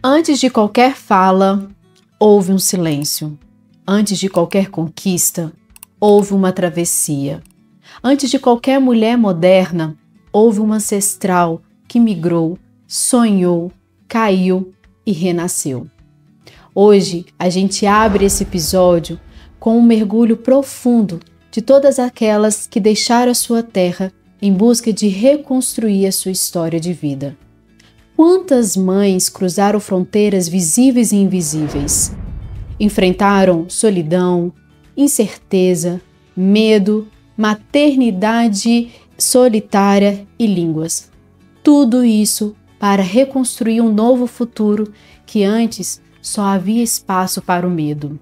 Antes de qualquer fala, houve um silêncio. Antes de qualquer conquista, houve uma travessia. Antes de qualquer mulher moderna, houve uma ancestral que migrou, sonhou, caiu e renasceu. Hoje, a gente abre esse episódio com um mergulho profundo de todas aquelas que deixaram a sua terra em busca de reconstruir a sua história de vida. Quantas mães cruzaram fronteiras visíveis e invisíveis? Enfrentaram solidão, incerteza, medo, maternidade solitária e línguas. Tudo isso para reconstruir um novo futuro que antes só havia espaço para o medo.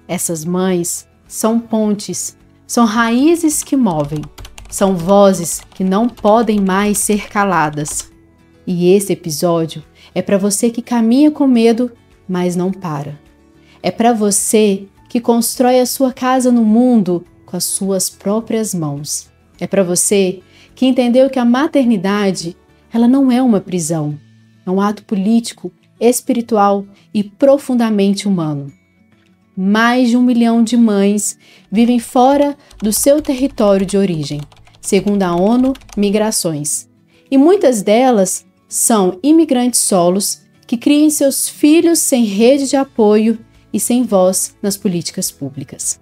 Essas mães são pontes, são raízes que movem, são vozes que não podem mais ser caladas. E esse episódio é para você que caminha com medo, mas não para. É para você que constrói a sua casa no mundo com as suas próprias mãos. É para você que entendeu que a maternidade, ela não é uma prisão, é um ato político, espiritual e profundamente humano. Mais de 1 milhão de mães vivem fora do seu território de origem, segundo a ONU Migrações. E muitas delas são imigrantes solos que criam seus filhos sem rede de apoio e sem voz nas políticas públicas.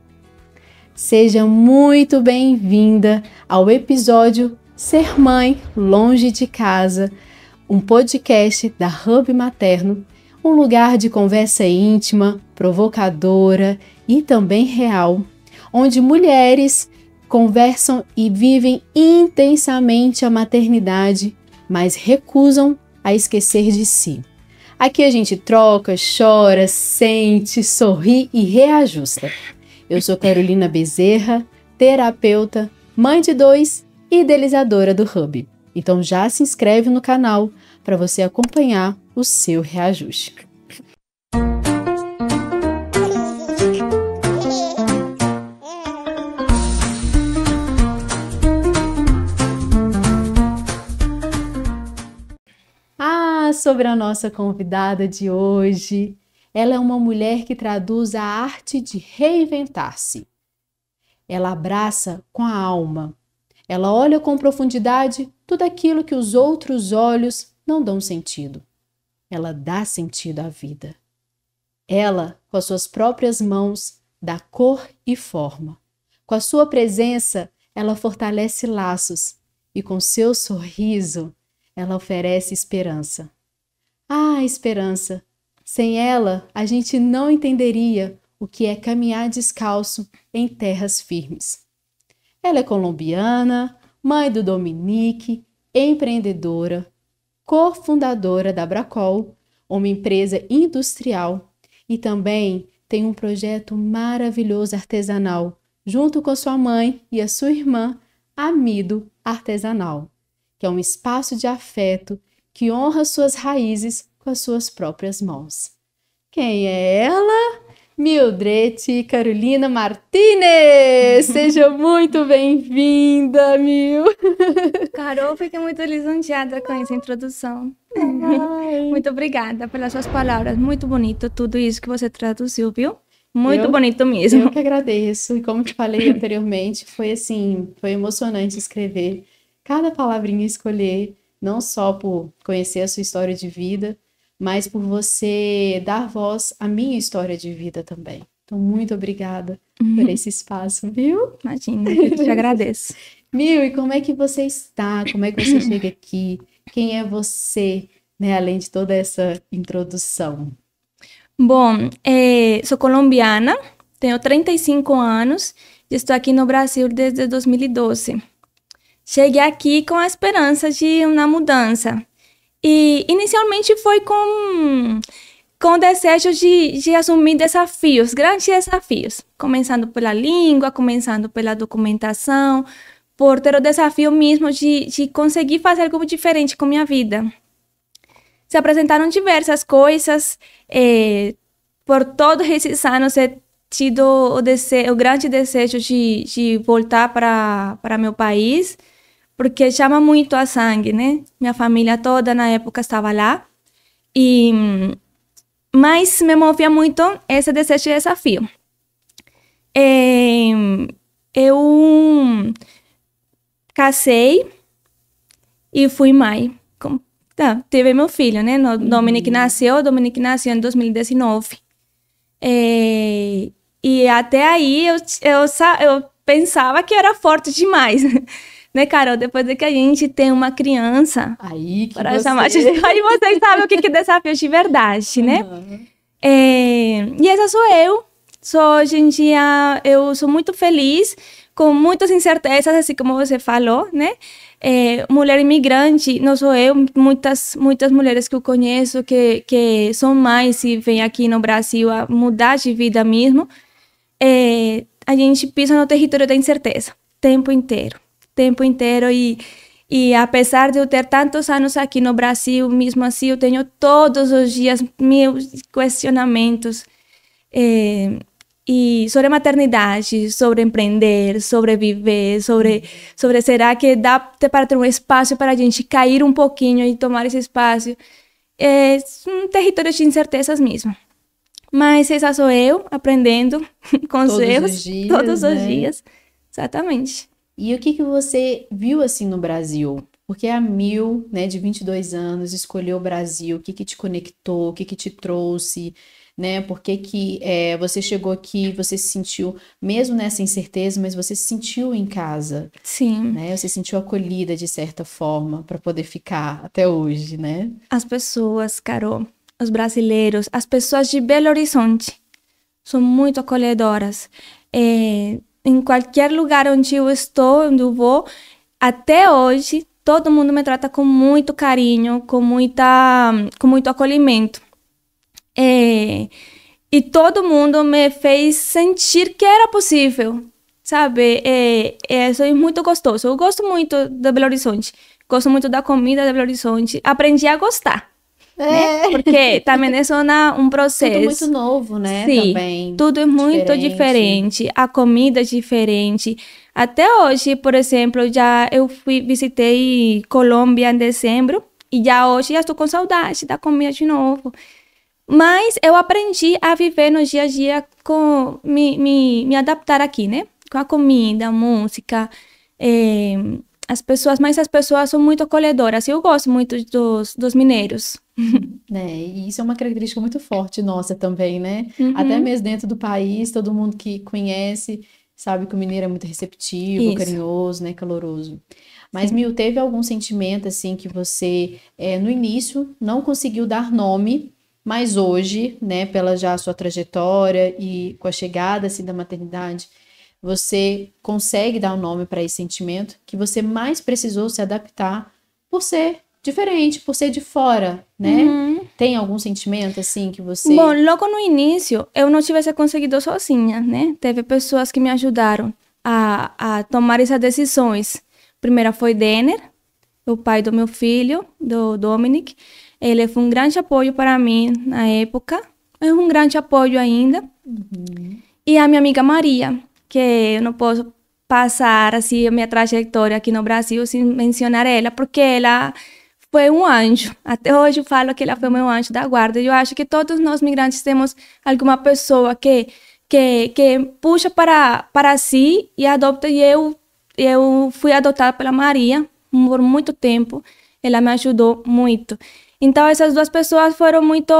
Seja muito bem-vinda ao episódio Ser Mãe Longe de Casa, um podcast da Hub Materno, um lugar de conversa íntima, provocadora e também real, onde mulheres conversam e vivem intensamente a maternidade, mas recusam a esquecer de si. Aqui a gente troca, chora, sente, sorri e reajusta. Eu sou Carolina Bezerra, terapeuta, mãe de 2 e idealizadora do Hub. Então já se inscreve no canal para você acompanhar o seu reajuste. Sobre a nossa convidada de hoje. Ela é uma mulher que traduz a arte de reinventar-se. Ela abraça com a alma. Ela olha com profundidade tudo aquilo que os outros olhos não dão sentido. Ela dá sentido à vida. Ela, com as suas próprias mãos, dá cor e forma. Com a sua presença, ela fortalece laços. E com seu sorriso, ela oferece esperança. Ah, esperança! Sem ela, a gente não entenderia o que é caminhar descalço em terras firmes. Ela é colombiana, mãe do Dominique, empreendedora, cofundadora da Bracol, uma empresa industrial, e também tem um projeto maravilhoso artesanal, junto com sua mãe e a sua irmã, Amido Artesanal, que é um espaço de afeto que honra suas raízes com as suas próprias mãos. Quem é ela? Mildred Carolina Martínez! Seja muito bem-vinda, Mil! Carol, fiquei muito lisonjeada com essa introdução. Muito obrigada pelas suas palavras. Muito bonito tudo isso que você traduziu, viu? Muito bonito mesmo. Eu que agradeço. E como te falei anteriormente, foi emocionante escrever cada palavrinha, escolher, não só por conhecer a sua história de vida, mas por você dar voz à minha história de vida também. Então, muito obrigada por esse espaço, viu? Imagina, eu te agradeço. Mil, e como é que você está? Como é que você chega aqui? Quem é você, né? Além de toda essa introdução. Bom, sou colombiana, tenho 35 anos e estou aqui no Brasil desde 2012. Cheguei aqui com a esperança de uma mudança. E inicialmente foi com o desejo de assumir desafios, grandes desafios. Começando pela língua, começando pela documentação, por ter o desafio mesmo de conseguir fazer algo diferente com minha vida. Se apresentaram diversas coisas. Por todos esses anos he tido o grande desejo de voltar para meu país, porque chama muito a sangue, né? Minha família toda na época estava lá. E, mas me movia muito esse desejo de desafio. Eu casei e fui mãe. Tive meu filho, né? Dominic nasceu em 2019. E até aí eu pensava que era forte demais. Né, Carol? Depois de que a gente tem uma criança... Aí que para chamar de... Aí vocês sabem o que é desafio de verdade, né? E essa sou eu. Hoje em dia, eu sou muito feliz, com muitas incertezas, assim como você falou, né? Mulher imigrante, não sou eu, muitas mulheres que eu conheço que são mães e vêm aqui no Brasil a mudar de vida mesmo. A gente pisa no território da incerteza, tempo inteiro. E apesar de eu ter tantos anos aqui no Brasil, mesmo assim eu tenho todos os dias meus questionamentos e sobre maternidade, sobre empreender, sobre viver, sobre será que dá para ter um espaço para a gente cair um pouquinho e tomar esse espaço. É um território de incertezas mesmo. Mas essa sou eu, aprendendo com os erros todos os dias. Exatamente. E o que você viu assim no Brasil? Porque a Mil, né, de 22 anos, escolheu o Brasil. O que te conectou? O que te trouxe? Né? Por que você chegou aqui, você se sentiu, mesmo nessa incerteza, mas você se sentiu em casa. Sim. Né? Você se sentiu acolhida de certa forma para poder ficar até hoje, né? As pessoas, Carol, os brasileiros, as pessoas de Belo Horizonte são muito acolhedoras. Em qualquer lugar onde eu estou, onde eu vou, até hoje, todo mundo me trata com muito carinho, com muito acolhimento. E todo mundo me fez sentir que era possível, sabe? Isso é muito gostoso. Eu gosto muito de Belo Horizonte, gosto muito da comida de Belo Horizonte. Aprendi a gostar. Né? Porque também é um processo. Tudo muito novo, né? Sim, também tudo é muito diferente. A comida é diferente. Até hoje, por exemplo, eu visitei Colômbia em dezembro e hoje já estou com saudade da comida de novo. Mas eu aprendi a viver no dia a dia, me adaptar aqui, né? Com a comida, a música, as pessoas são muito acolhedoras. Eu gosto muito dos mineiros. Né? E isso é uma característica muito forte nossa também, né? Uhum. Até mesmo dentro do país, todo mundo que conhece sabe que o mineiro é muito receptivo, carinhoso, né? Caloroso. Mas, Mil, teve algum sentimento, assim, que você, no início, não conseguiu dar nome, mas hoje, né, pela já a sua trajetória e com a chegada, assim, da maternidade, você consegue dar um nome para esse sentimento que você mais precisou se adaptar por ser diferente, por ser de fora, né? Uhum. Tem algum sentimento, assim, que você... Bom, logo no início, eu não tivesse conseguido sozinha, né? Teve pessoas que me ajudaram a tomar essas decisões. Primeiro foi Denner, o pai do meu filho, do Dominic. Ele foi um grande apoio para mim na época. É um grande apoio ainda. Uhum. E a minha amiga Maria, que eu não posso passar, assim, a minha trajetória aqui no Brasil sem mencionar ela, porque ela... foi um anjo. Até hoje eu falo que ela foi meu anjo da guarda. Eu acho que todos nós migrantes temos alguma pessoa que puxa para si e adota. E eu fui adotada pela Maria por muito tempo. Ela me ajudou muito. Então essas duas pessoas foram muito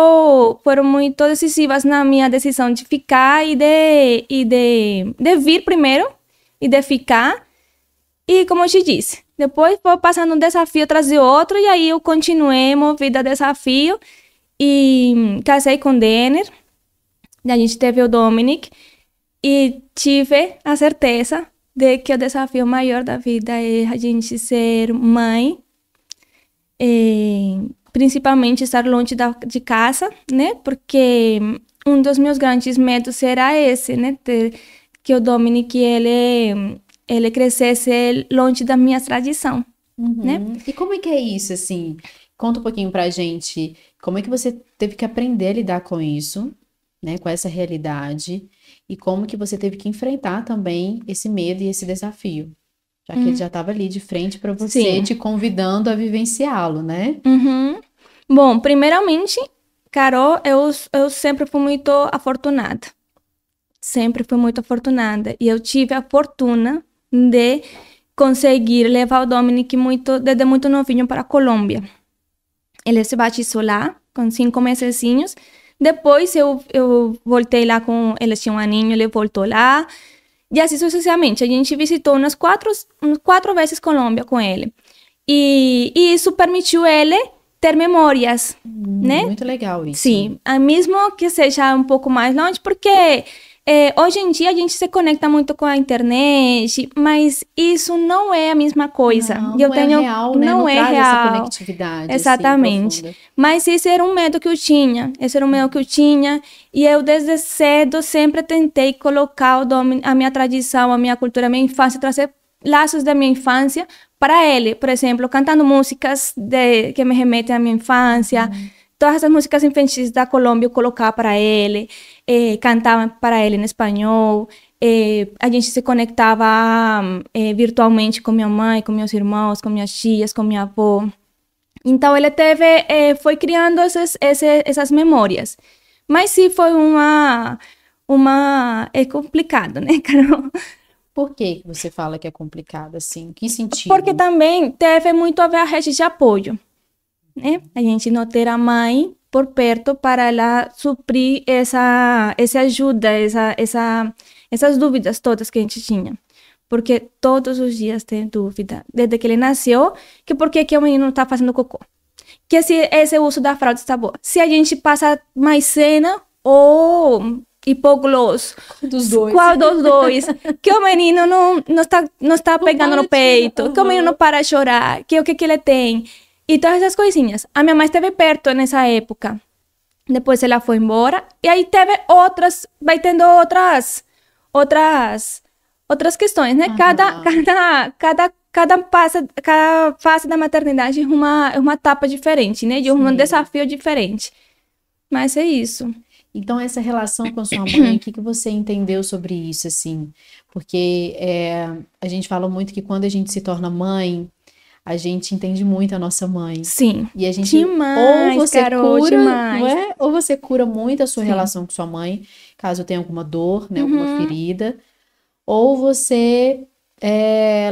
decisivas na minha decisão de ficar e de vir primeiro e de ficar. E como eu te disse, depois foi passando um desafio atrás de outro, e aí eu continuei movida a desafio e casei com Denner. E a gente teve o Dominic e tive a certeza de que o desafio maior da vida é a gente ser mãe, principalmente estar longe de casa, né? Porque um dos meus grandes medos era esse, né? Que o Dominic, ele crescesse longe da minha tradição, né? E como é que é isso, assim? Conta um pouquinho pra gente, como é que você teve que aprender a lidar com isso, né? Com essa realidade, e como que você teve que enfrentar também esse medo e esse desafio, já que ele já estava ali de frente para você, Sim. te convidando a vivenciá-lo, né? Uhum. Bom, primeiramente, Carol, eu sempre fui muito afortunada. Sempre fui muito afortunada. E eu tive a fortuna de conseguir levar o Dominic desde muito novinho para a Colômbia. Ele se batizou lá, com 5 mesezinhos. Depois eu voltei lá com... Ele tinha um aninho, ele voltou lá. E assim sucessivamente. A gente visitou umas quatro vezes Colômbia com ele. E isso permitiu ele ter memórias, né? Muito legal isso. Sim, mesmo que seja um pouco mais longe, porque hoje em dia a gente se conecta muito com a internet, mas isso não é a mesma coisa. Não é real, né? Não traz essa conectividade. Exatamente. Assim, mas esse era um medo que eu tinha. E eu desde cedo sempre tentei colocar a minha tradição, a minha cultura, a minha infância, trazer laços da minha infância para ele, por exemplo, cantando músicas que me remetem à minha infância, todas as músicas infantis da Colômbia eu colocava para ele, cantava para ele em espanhol, a gente se conectava virtualmente com minha mãe, com meus irmãos, com minhas tias, com minha avó. Então ele foi criando essas memórias. Mas sim, foi é complicado, né, Carol? Por que você fala que é complicado, assim? Que sentido? Porque também teve muito a ver a rede de apoio, né? A gente não ter a mãe por perto para ela suprir essa ajuda, essas dúvidas todas que a gente tinha. Porque todos os dias tem dúvida. Desde que ele nasceu, que por que o menino não está fazendo cocô? Que se esse uso da fralda está bom. Se a gente passa maisena ou hipoglós. Dos dois. Qual dos dois? Que o menino não está pegando no peito, que o menino não para de chorar, que o que ele tem. E todas essas coisinhas. A minha mãe esteve perto nessa época. Depois ela foi embora. E aí teve vai tendo outras questões, né? Cada fase da maternidade é uma etapa diferente, né? De um desafio diferente. Mas é isso. Então, essa relação com a sua mãe, o que você entendeu sobre isso, assim? Porque a gente fala muito que quando a gente se torna mãe, a gente entende muito a nossa mãe. Sim. E a gente, demais, ou você Carol, cura, demais. não é? Ou você cura muito a sua relação com sua mãe, caso tenha alguma dor, né, alguma ferida. Ou você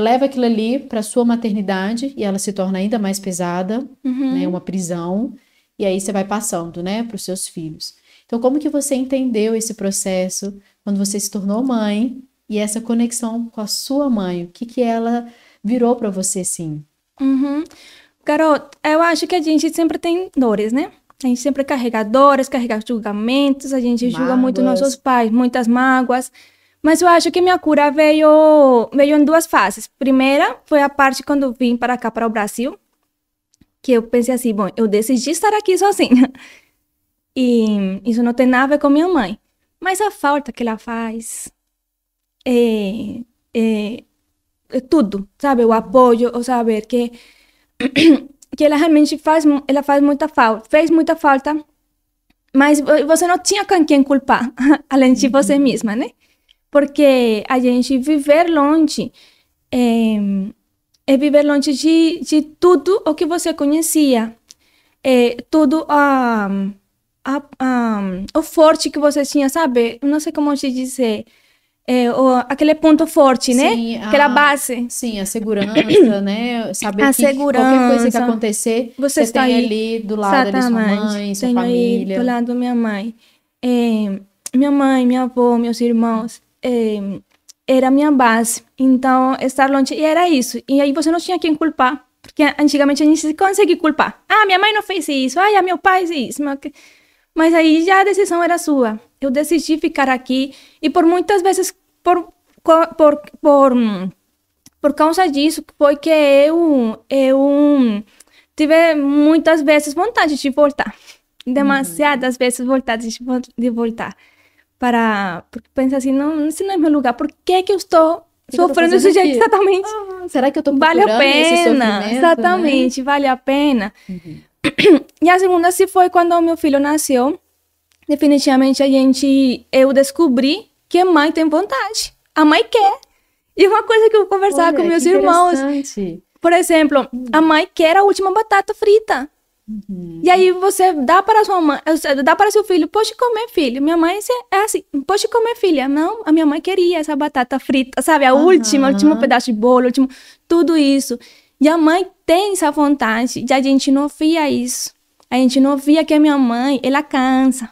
leva aquilo ali para sua maternidade e ela se torna ainda mais pesada, né, uma prisão. E aí você vai passando, né, para os seus filhos. Então, como que você entendeu esse processo quando você se tornou mãe e essa conexão com a sua mãe? O que ela virou para você, assim? Carol, eu acho que a gente sempre tem dores, né? A gente sempre carrega dores, carrega julgamentos, a gente julga muito nossos pais, muitas mágoas. Mas eu acho que minha cura veio em 2 fases. Primeira foi a parte quando eu vim para cá, para o Brasil, que eu pensei assim, bom, eu decidi estar aqui sozinha. E isso não tem nada a ver com minha mãe. Mas a falta que ela faz é tudo, sabe? O apoio, o saber que ela realmente fez muita falta, mas você não tinha com quem culpar, além de você mesma, né? Porque a gente viver longe é viver longe de tudo o que você conhecia, tudo o forte que você tinha, sabe? Não sei como te dizer. Aquele ponto forte, né? Sim, aquela base. Sim, a segurança, né? Saber que qualquer coisa que acontecer, você está tem ali do lado ali sua mãe, sua família. Do lado da minha mãe. Minha mãe, minha avó, meus irmãos, era a minha base. Então, estar longe, e era isso. E aí você não tinha quem culpar, porque antigamente a gente conseguia culpar. Ah, minha mãe não fez isso, meu pai fez isso. Mas aí já a decisão era sua. Eu decidi ficar aqui e por muitas vezes, por causa disso, foi que eu tive muitas vezes vontade de voltar. Demasiadas vezes vontade de voltar. Porque pensa assim, não, esse não é meu lugar. Por que eu estou sofrendo desse jeito? Exatamente. Será que eu estou procurando esse sofrimento? Exatamente, né? Vale a pena. E a segunda se foi quando o meu filho nasceu. Definitivamente eu descobri que a mãe tem vontade. A mãe quer. E uma coisa que eu conversava com meus irmãos. Por exemplo, a mãe quer a última batata frita. E aí você dá para sua mãe, dá para seu filho, pode comer, filho. Minha mãe é assim, pode comer, filha. Não, a minha mãe queria essa batata frita, sabe? A última, o último pedaço de bolo, último, tudo isso. E a mãe tem essa vontade, e a gente não via isso. A gente não via que a minha mãe, ela cansa.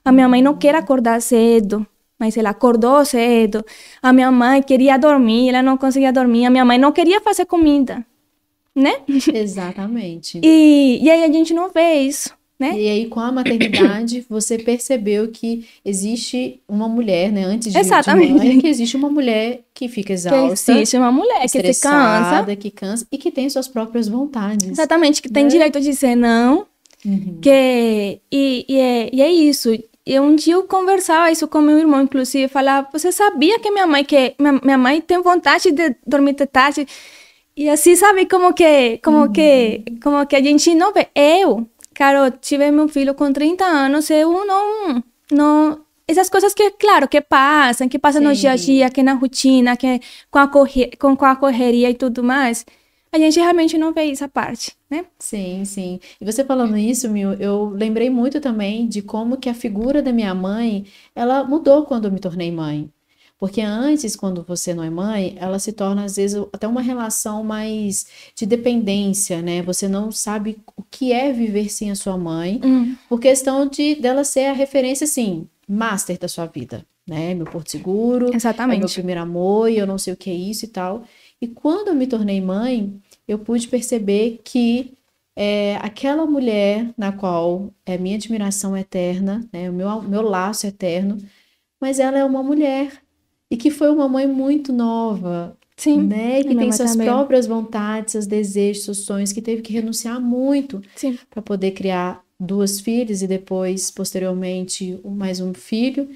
A minha mãe não quer acordar cedo, mas ela acordou cedo. A minha mãe queria dormir, ela não conseguia dormir. A minha mãe não queria fazer comida, né? Exatamente. E aí a gente não vê isso, né? E aí, com a maternidade, você percebeu que existe uma mulher, né? Antes de Exatamente. mãe, que existe uma mulher que fica exausta, Que existe uma mulher que se cansa. estressada, que cansa e que tem suas próprias vontades. Exatamente, que tem direito de dizer não. E é isso. E um dia eu conversava isso com meu irmão, inclusive, falava, você sabia que minha mãe tem vontade de dormir de tarde? E assim, sabe, como que a gente não vê. Cara, tive meu filho com 30 anos, eu não... Essas coisas que, claro, que passam no dia a dia, que na rotina, que com a correria e tudo mais, a gente realmente não vê essa parte, né? Sim, sim. E você falando isso, Mil, eu lembrei muito também de como que a figura da minha mãe, ela mudou quando eu me tornei mãe. Porque antes, quando você não é mãe, ela se torna, às vezes, até uma relação mais de dependência, né? Você não sabe o que é viver sem a sua mãe, por questão dela ser a referência, assim, master da sua vida, né? Meu porto seguro, Exatamente. é meu primeiro amor, e eu não sei o que é isso e tal. E quando eu me tornei mãe, eu pude perceber que aquela mulher na qual é minha admiração eterna, né? O meu laço eterno, mas ela é uma mulher. E que foi uma mãe muito nova, Sim, né? Que tem suas também. próprias vontades, seus desejos, seus sonhos, que teve que renunciar muito para poder criar 2 filhas e depois, posteriormente, mais um filho.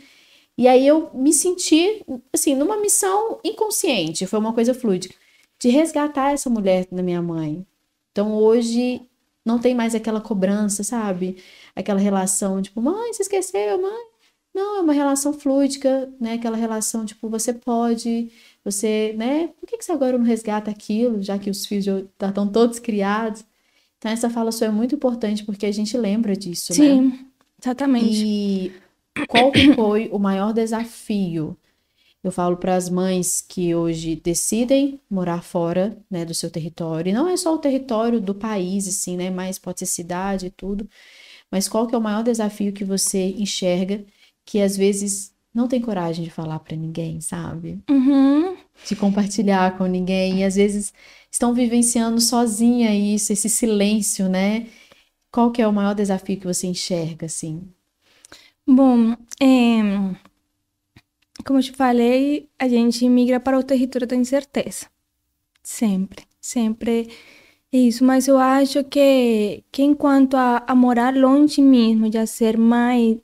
E aí eu me senti, assim, numa missão inconsciente, foi uma coisa fluida, de resgatar essa mulher da minha mãe. Então hoje não tem mais aquela cobrança, sabe? Aquela relação, tipo, mãe, você esqueceu, mãe? Não, é uma relação fluídica, né? Aquela relação, tipo, você pode, você, né? Por que você agora não resgata aquilo, já que os filhos já estão todos criados? Então, essa fala sua é muito importante, porque a gente lembra disso, né? Sim, exatamente. E qual que foi o maior desafio? Eu falo para as mães que hoje decidem morar fora, né, do seu território. E não é só o território do país, assim, né? Mas pode ser cidade e tudo. Mas qual que é o maior desafio que você enxerga que às vezes não tem coragem de falar para ninguém, sabe? De compartilhar com ninguém, e às vezes estão vivenciando sozinha isso, esse silêncio, né? Qual que é o maior desafio que você enxerga, assim? Bom, como eu te falei, a gente migra para o território da incerteza. Sempre é isso. Mas eu acho que enquanto a morar longe mesmo, de ser mais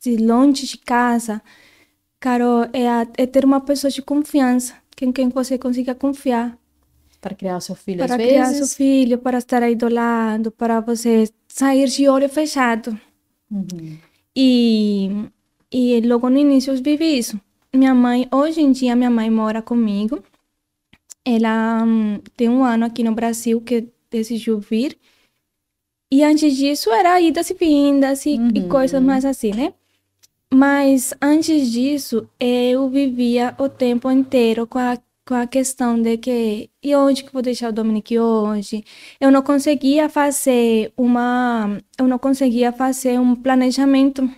longe de casa, Carol, é ter uma pessoa de confiança, em quem você consiga confiar. Para criar o seu filho, às Para criar vezes? seu filho, para estar aí do lado, para você sair de olho fechado. E logo no início eu vivi isso. Hoje em dia, minha mãe mora comigo. Ela tem 1 ano aqui no Brasil que decidiu vir. E antes disso era idas e vindas e coisas mais assim, né? Mas antes disso, eu vivia o tempo inteiro com a questão de que e onde que eu vou deixar o Dominic hoje? Eu não conseguia fazer um planejamento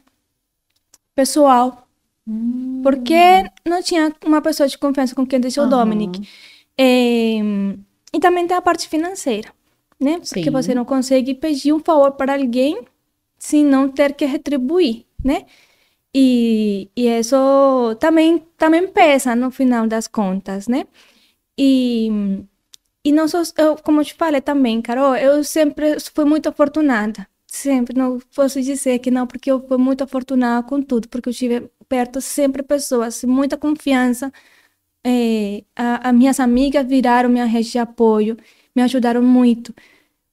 pessoal, porque não tinha uma pessoa de confiança com quem deixar o Dominic. E também tem a parte financeira, né? Porque você não consegue pedir um favor para alguém sem não ter que retribuir, né? E isso também pesa no final das contas, né? E não só, como eu te falei também, Carol, eu sempre fui muito afortunada. Sempre, não posso dizer que não, porque eu fui muito afortunada com tudo, porque eu tive perto sempre pessoas de muita confiança. As minhas amigas viraram minha rede de apoio, me ajudaram muito.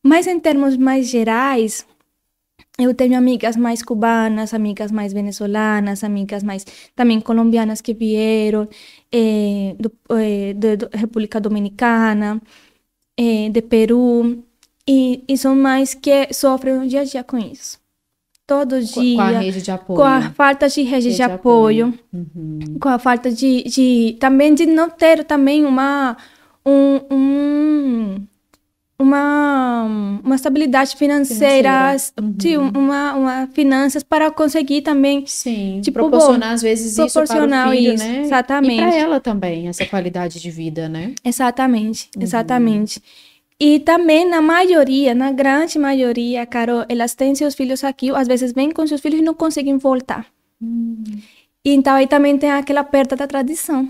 Mas em termos mais gerais, eu tenho amigas mais cubanas, amigas mais venezuelanas, amigas mais também colombianas que vieram, da República Dominicana, de Peru. E são mães que sofrem no dia a dia com isso. Todo dia. Com a rede de apoio. Com a falta de rede de apoio. Com a falta também de não ter também uma estabilidade financeira. Sim, uma finanças para conseguir também. Sim, tipo, proporcionar às vezes isso para o filho, isso, né? Exatamente. E para ela também, essa qualidade de vida, né? Exatamente, exatamente. E também, na grande maioria, Carol, elas têm seus filhos aqui, às vezes vêm com seus filhos e não conseguem voltar. Então, aí também tem aquela perda da tradição,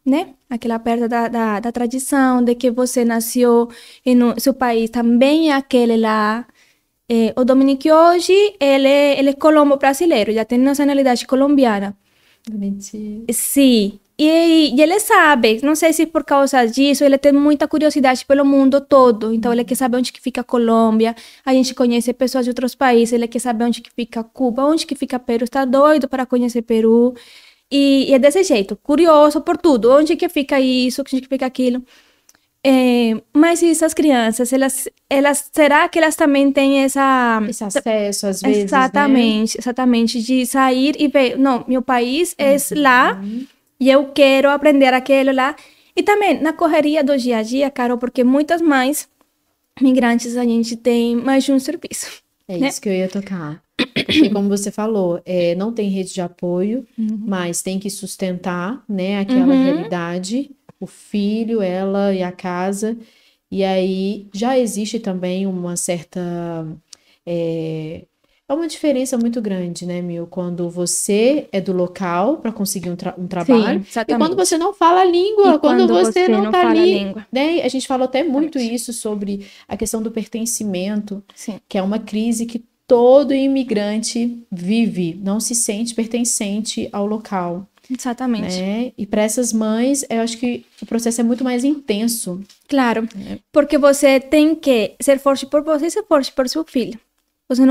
né? Aquela perda da tradição, de que você nasceu e seu país também é aquele lá. O Dominique hoje, ele é colombo-brasileiro, já tem nacionalidade colombiana. Mentira. Sim. E ele sabe, não sei se por causa disso, ele tem muita curiosidade pelo mundo todo. Então, ele quer saber onde que fica a Colômbia. A gente conhece pessoas de outros países, ele quer saber onde que fica Cuba, onde que fica Peru. Está doido para conhecer Peru. E é desse jeito, curioso por tudo. Onde que fica isso, onde que fica aquilo. Mas essas crianças, será que elas também têm esse acesso, às vezes, exatamente, né? Exatamente, de sair e ver, não, meu país é lá, e eu quero aprender aquilo lá. E também na correria do dia a dia, Carol, porque muitas mães migrantes, a gente tem mais de um serviço. É isso que eu ia tocar. Porque, como você falou, não tem rede de apoio, mas tem que sustentar, né, aquela realidade, o filho, ela e a casa. E aí já existe também uma certa... É uma diferença muito grande, né, Mil? Quando você é do local para conseguir um trabalho. Sim, e quando você não fala a língua, quando você não tá ali. Né? A gente falou até muito isso sobre a questão do pertencimento, que é uma crise que todo imigrante vive, não se sente pertencente ao local. Exatamente. Né? E para essas mães, eu acho que o processo é muito mais intenso. Claro, porque você tem que ser forte por você e ser forte por seu filho. Você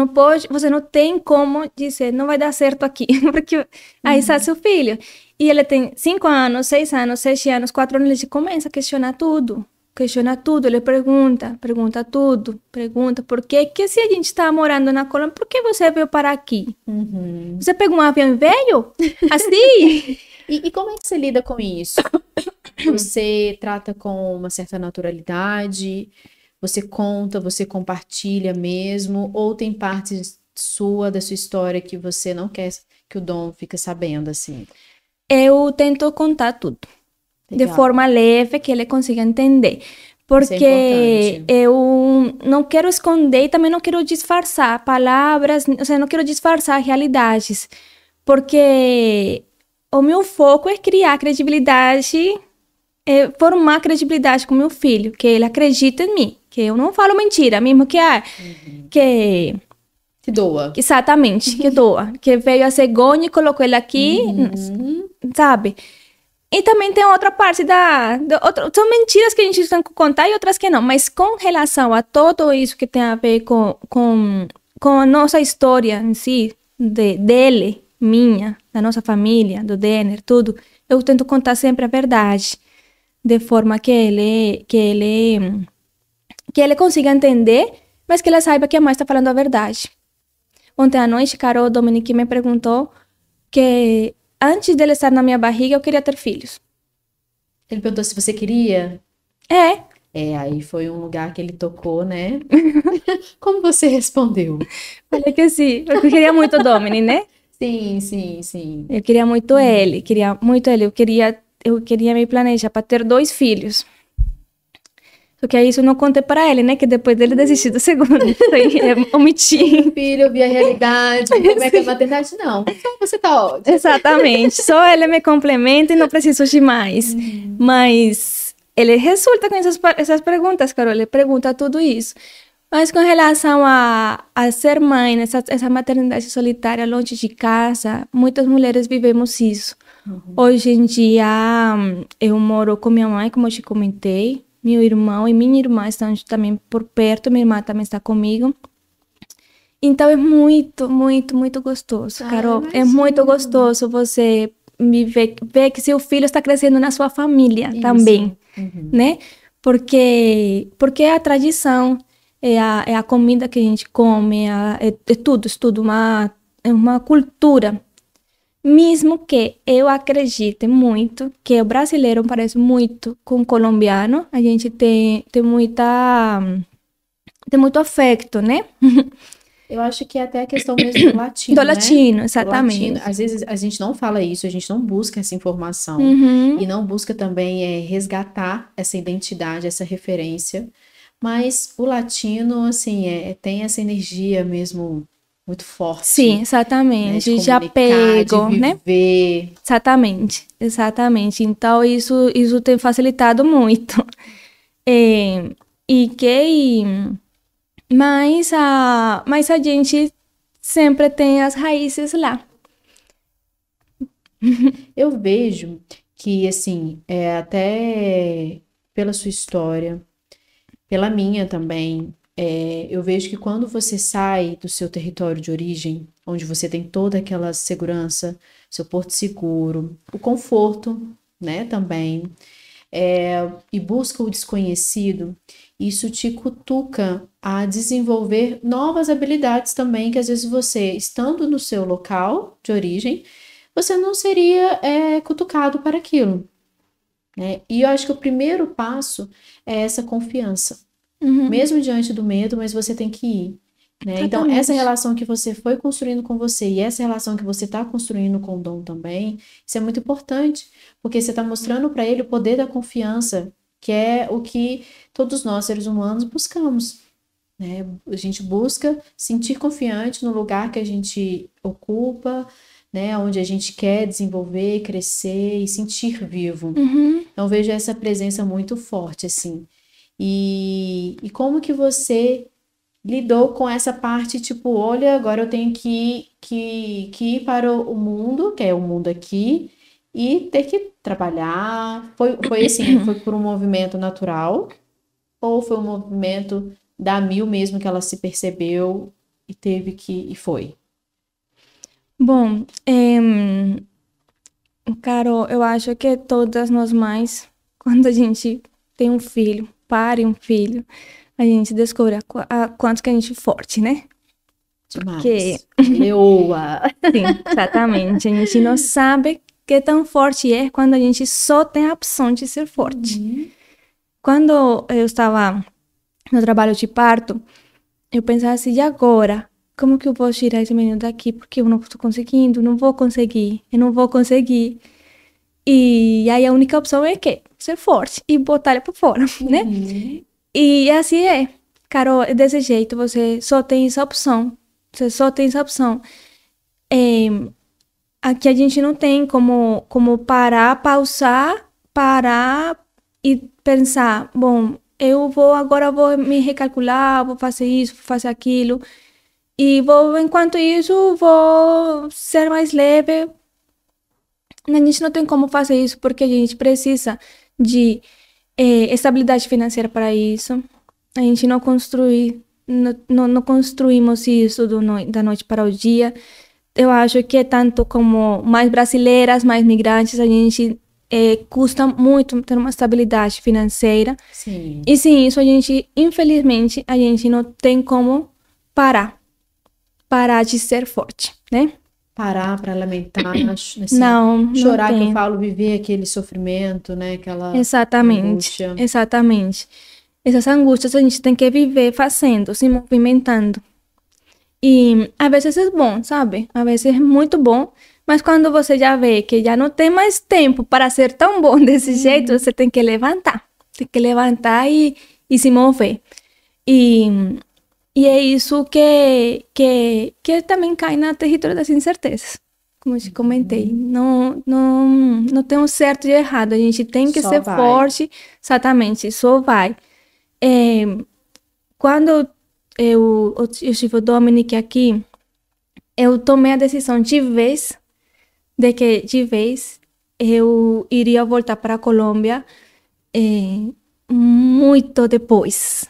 não tem como dizer, não vai dar certo aqui, porque aí está seu filho. E ele tem 5 anos, 6 anos, 7 anos, 4 anos, ele começa a questionar tudo. Ele pergunta tudo, por que se a gente está morando na Colômbia, por que você veio para aqui? Você pegou um avião e veio? Assim? E como é que você lida com isso? Você trata com uma certa naturalidade? Você conta, você compartilha mesmo? Ou tem parte da sua história que você não quer que o Dom fique sabendo, assim? Eu tento contar tudo. Legal. De forma leve, que ele consiga entender. Porque eu não quero esconder e também não quero disfarçar palavras, não quero disfarçar realidades. Porque o meu foco é criar credibilidade, formar credibilidade com meu filho, que ele acredita em mim, que eu não falo mentira, mesmo que doa. Exatamente, que doa. Que veio a cegonha e colocou ele aqui, sabe? E também tem outra parte são mentiras que a gente tem que contar e outras que não, mas com relação a tudo isso que tem a ver com a nossa história em si, dele, minha, da nossa família, do Denner, tudo, eu tento contar sempre a verdade. De forma que ele consiga entender, mas que ele saiba que a mãe está falando a verdade. Ontem à noite, Carol Dominique me perguntou que antes dele estar na minha barriga, eu queria ter filhos. Ele perguntou se você queria? Aí foi um lugar que ele tocou, né? Como você respondeu? Falei que sim, porque eu queria muito o Dominique, né? Sim. Eu queria muito ele. Eu queria me planejar para ter 2 filhos. Só que aí isso eu não contei para ele, né? Que depois dele desistir do segundo. Omiti. Filho, eu vi a realidade. Como é que é a maternidade? Não. Só você tá ótimo. Exatamente. Só ele me complementa e não preciso de mais. Mas ele resulta com essas perguntas, Carol. Ele pergunta tudo isso. Mas com relação a ser mãe, essa maternidade solitária, longe de casa, muitas mulheres vivemos isso. Hoje em dia, eu moro com minha mãe, como eu te comentei. Meu irmão e minha irmã estão também por perto. Minha irmã também está comigo. Então, é muito, muito, muito gostoso, Carol. É muito gostoso você ver que seu filho está crescendo na sua família também, né? Porque é a tradição. é a comida que a gente come, é tudo, é uma cultura. Mesmo que eu acredite muito que o brasileiro parece muito com o colombiano, a gente tem muito afeto, né? Eu acho que é até a questão mesmo do latino, Do né? latino, Do exatamente. latino. Às vezes a gente não fala isso, a gente não busca essa informação Uhum. e não busca também resgatar essa identidade, essa referência. Mas o latino, assim, tem essa energia mesmo muito forte, Sim, né? exatamente. De De comunicar, de apego, né? viver. Exatamente. Então, isso tem facilitado muito. É, e que... mas a gente sempre tem as raízes lá. Eu vejo que, assim, até pela sua história, pela minha também, eu vejo que quando você sai do seu território de origem, onde você tem toda aquela segurança, seu porto seguro, o conforto, né, também, e busca o desconhecido, isso te cutuca a desenvolver novas habilidades também, que às vezes você, estando no seu local de origem, você não seria cutucado para aquilo, né? E eu acho que o primeiro passo é essa confiança. Uhum. Mesmo diante do medo, mas você tem que ir, né? Então, Exatamente. essa relação que você foi construindo com você e essa relação que você está construindo com o Dom também, isso é muito importante, porque você está mostrando para ele o poder da confiança, que é o que todos nós, seres humanos, buscamos, né? A gente busca sentir confiante no lugar que a gente ocupa, né? Onde a gente quer desenvolver, crescer e sentir vivo. Uhum. Então, eu vejo essa presença muito forte, assim. E como que você lidou com essa parte, tipo, olha, agora eu tenho que ir para o mundo, que é o mundo aqui, e ter que trabalhar. Foi assim, foi por um movimento natural, ou foi um movimento da Mil mesmo que ela se percebeu e teve que, e foi? Bom, Carol, eu acho que todas nós mães, quando a gente tem um filho, pare um filho, a gente descobre a quanto que a gente é forte, né? Porque, Demais. Leoa. sim, exatamente. A gente não sabe que tão forte é quando a gente só tem a opção de ser forte. Uhum. Quando eu estava no trabalho de parto, eu pensava assim, e agora? Como que eu vou tirar esse menino daqui? Porque eu não estou conseguindo, não vou conseguir, eu não vou conseguir. E aí a única opção é que ser forte e botar ele para fora, né? Uhum. E assim é. Carol, é desse jeito, você só tem essa opção. Você só tem essa opção. É, aqui a gente não tem como parar, parar e pensar, bom, agora vou me recalcular, vou fazer isso, vou fazer aquilo. E enquanto isso, vou ser mais leve. A gente não tem como fazer isso porque a gente precisa de estabilidade financeira para isso. A gente não construímos isso da noite para o dia. Eu acho que tanto como mais brasileiras, mais migrantes, a gente custa muito ter uma estabilidade financeira. Sim. E sem isso, infelizmente, a gente não tem como parar de ser forte, né? Parar para lamentar, assim, Não chorar, que eu tem. falo, viver aquele sofrimento, né? Aquela Exatamente, angústia. exatamente. Essas angústias a gente tem que viver fazendo, se movimentando. E às vezes é bom, sabe? Às vezes é muito bom, mas quando você já vê que já não tem mais tempo para ser tão bom desse jeito, você tem que levantar. Tem que levantar e se mover. E é isso que também cai na território das incertezas. Como eu te comentei, não tem um certo e errado. A gente tem que Só ser vai. forte, exatamente, só vai. Quando eu estive o Dominic aqui, eu tomei a decisão de vez eu iria voltar para a Colômbia muito depois.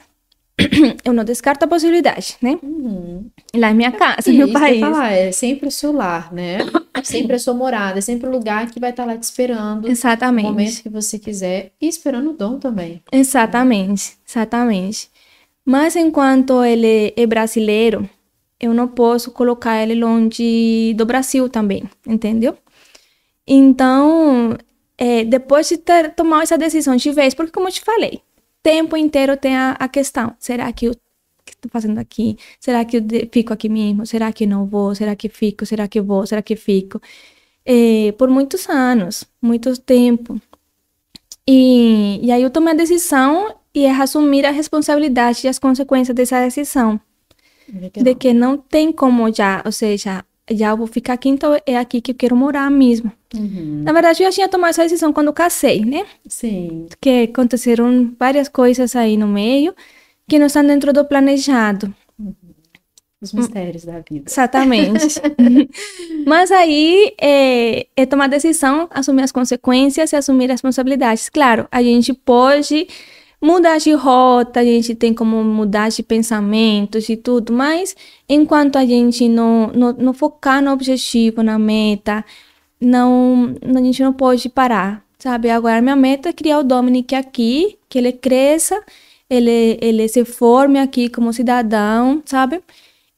Eu não descarto a possibilidade, né? Uhum. Lá em minha casa, E meu isso que eu ia país. falar, é sempre o seu lar, né? Sempre a sua morada, é sempre o lugar que vai estar lá te esperando no momento Exatamente. que você quiser e esperando o dom também. Exatamente. Mas enquanto ele é brasileiro, eu não posso colocar ele longe do Brasil também, entendeu? Então, depois de ter tomado essa decisão de vez, porque como eu te falei, tempo inteiro tem a questão, será que eu que estou fazendo aqui? Será que eu fico aqui mesmo? Será que não vou? Será que fico? Será que vou? Será que fico? Por muitos anos, muito tempo. E aí eu tomei a decisão e assumir a responsabilidade e as consequências dessa decisão. Legal. De que não tem como já, ou seja, já eu vou ficar aqui, então é aqui que eu quero morar mesmo. Na verdade, eu já tinha tomado essa decisão quando eu casei, né? Sim. Que aconteceram várias coisas aí no meio que não estão dentro do planejado. Os mistérios da vida. Exatamente. Mas aí é tomar decisão, assumir as consequências e assumir as responsabilidades. Claro, a gente pode mudar de rota, a gente tem como mudar de pensamentos e tudo, mas enquanto a gente não focar no objetivo, na meta, a gente não pode parar, sabe? Agora, minha meta é criar o Dominic aqui, que ele cresça, ele se forme aqui como cidadão, sabe?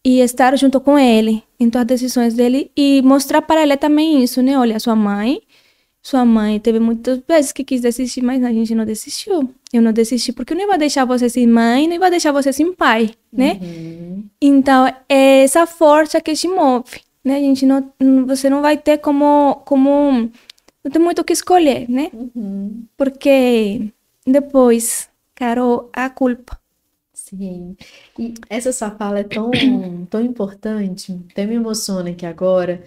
E estar junto com ele em todas as decisões dele e mostrar para ele também isso, né? Olha, sua mãe teve muitas vezes que quis desistir, mas a gente não desistiu. Eu não desisti porque eu não ia deixar você sem mãe, não ia deixar você sem pai, né? Então, é essa força que te move, né? Você não vai ter como não tem muito o que escolher, né? Porque depois, Carol, a culpa. Sim. E essa sua fala é tão, tão importante, até me emociona aqui agora,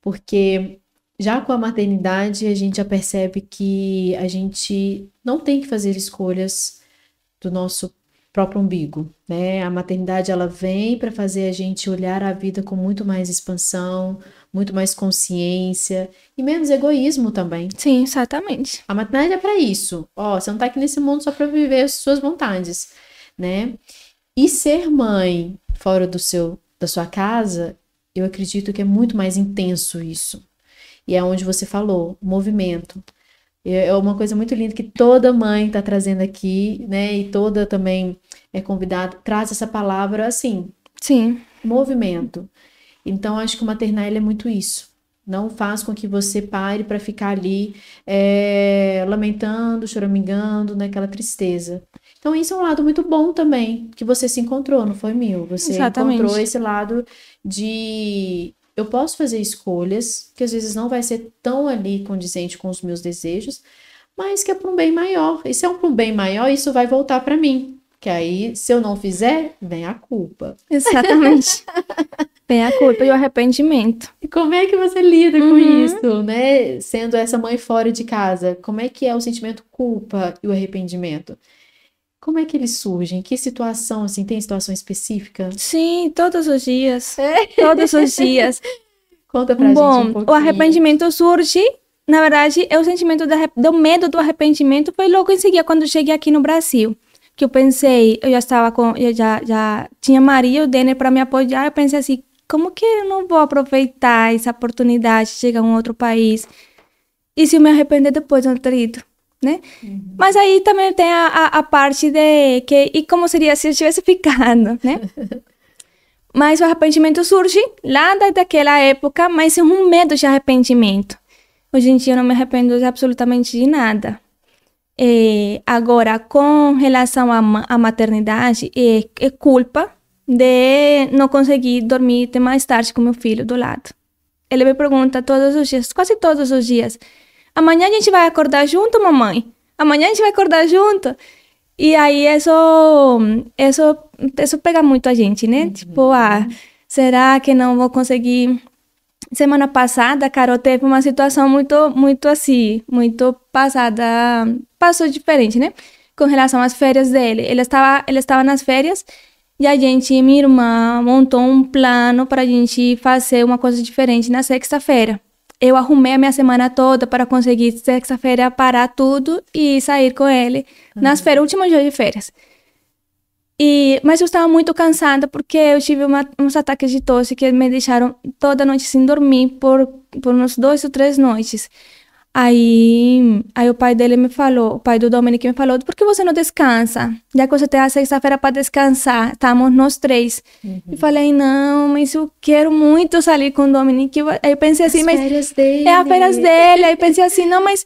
porque já com a maternidade a gente já percebe que a gente não tem que fazer escolhas do nosso próprio umbigo, né? A maternidade ela vem para fazer a gente olhar a vida com muito mais expansão, muito mais consciência e menos egoísmo também. Sim, exatamente. A maternidade é para isso. Ó, você não tá aqui nesse mundo só para viver as suas vontades, né? E ser mãe fora da sua casa, eu acredito que é muito mais intenso isso. E é onde você falou, movimento. É uma coisa muito linda que toda mãe está trazendo aqui, né? E toda também é convidada, traz essa palavra assim, Sim. movimento. Então, acho que o maternar ele é muito isso. Não faz com que você pare para ficar ali lamentando, choramingando, naquela tristeza. Então, isso é um lado muito bom também, que você se encontrou, não foi, Mil? Você Exatamente. encontrou esse lado de eu posso fazer escolhas, que às vezes não vai ser tão ali condizente com os meus desejos, mas que é para um bem maior. E se é para um bem maior, isso vai voltar para mim. Que aí, se eu não fizer, vem a culpa. Exatamente. Vem a culpa e o arrependimento. E como é que você lida com isso, né? Sendo essa mãe fora de casa, como é que é o sentimento culpa e o arrependimento? Como é que eles surgem? Que situação, assim, tem situação específica? Sim, todos os dias. Todos os dias. Conta pra gente um pouquinho. O arrependimento surge, na verdade, o sentimento do medo do arrependimento foi logo em seguida, quando eu cheguei aqui no Brasil. Que eu pensei, eu já tinha Maria e o Denner para me apoiar, eu pensei assim, como que eu não vou aproveitar essa oportunidade de chegar a um outro país? E se eu me arrepender depois, eu não ter ido, né? Mas aí também tem a parte de que, e como seria se eu tivesse ficado, né? Mas o arrependimento surge lá daquela época, mas é um medo de arrependimento. Hoje em dia eu não me arrependo de absolutamente de nada. Agora, com relação à maternidade, é culpa de não conseguir dormir até mais tarde com meu filho do lado. Ele me pergunta todos os dias, quase todos os dias, amanhã a gente vai acordar junto, mamãe? Amanhã a gente vai acordar junto? E aí isso pega muito a gente, né? Tipo, será que não vou conseguir? Semana passada, a Carol teve uma situação muito assim, muito passou diferente, né? Com relação às férias dele. Ele estava nas férias e minha irmã, montou um plano para a gente fazer uma coisa diferente na sexta-feira. Eu arrumei a minha semana toda para conseguir sexta-feira parar tudo e sair com ele nas férias, último dia de férias. Mas eu estava muito cansada porque eu tive uns ataques de tosse que me deixaram toda noite sem dormir por uns 2 ou 3 noites. Aí o pai dele me falou, o pai do Dominic me falou, por que você não descansa? já que você tem a sexta-feira para descansar, estamos nós três. E falei, não, mas eu quero muito sair com o Dominique. Aí eu pensei assim, mas férias dele. é as férias dele. Aí pensei assim, não, mas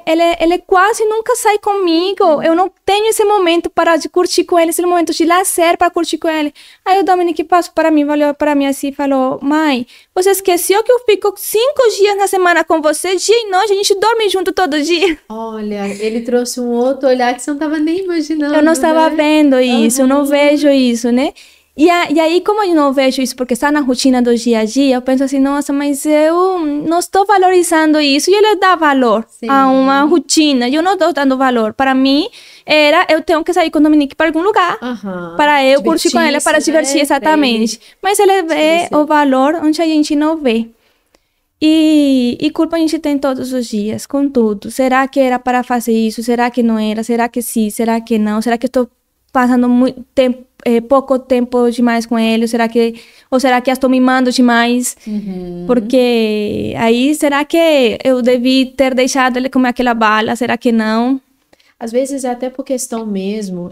ele quase nunca sai comigo. Eu não tenho esse momento para de curtir com ele, esse momento de lazer para curtir com ele. Aí o Dominique passou para mim, olhou para mim assim e falou, mãe, você esqueceu que eu fico 5 dias na semana com você, dia e noite, a gente dorme junto todo dia. Olha, ele trouxe um outro olhar que você não estava nem imaginando, Eu não estava né? vendo isso, eu não vejo isso, né? E aí, como eu não vejo isso porque está na rotina do dia a dia, eu penso assim, nossa, mas eu não estou valorizando isso. E ele dá valor a uma rotina, eu não estou dando valor. Para mim, eu tenho que sair com o Dominique para algum lugar, para eu curtir com ele, para divertir, exatamente. Mas ele vê o valor onde a gente não vê. E culpa a gente tem todos os dias, com tudo. Será que era para fazer isso? Será que não era? Será que sim? Será que não? Será que estou passando muito tempo, pouco tempo demais com ele? Ou será que estou mimando demais? Porque aí, será que eu devi ter deixado ele comer aquela bala? Será que não? Às vezes é até por questão mesmo,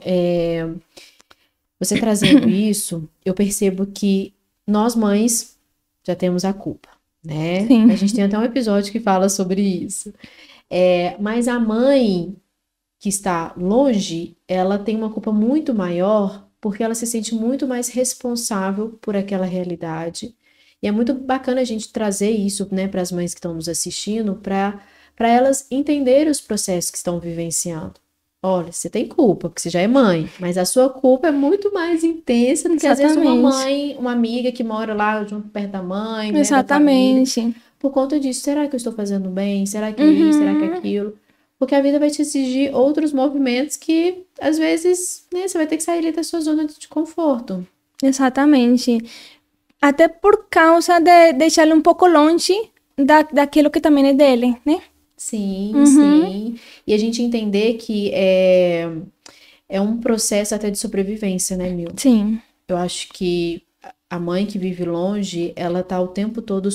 você trazendo isso, eu percebo que nós mães já temos a culpa, né? Sim. A gente tem até um episódio que fala sobre isso. Mas a mãe que está longe, ela tem uma culpa muito maior porque ela se sente muito mais responsável por aquela realidade. E é muito bacana a gente trazer isso, né, para as mães que estão nos assistindo, para elas entenderem os processos que estão vivenciando. Olha, você tem culpa, porque você já é mãe, mas a sua culpa é muito mais intensa do que às vezes uma mãe, uma amiga que mora lá junto perto da mãe, né, da família. Por conta disso, será que eu estou fazendo bem? Será que isso? Será que aquilo? Porque a vida vai te exigir outros movimentos que, às vezes, né, você vai ter que sair ali da sua zona de conforto. Exatamente. Até por causa de deixá-lo um pouco longe daquilo que também é dele, né? Sim, sim. E a gente entender que é um processo até de sobrevivência, né, Mil? Sim. Eu acho que a mãe que vive longe, ela tá o tempo todo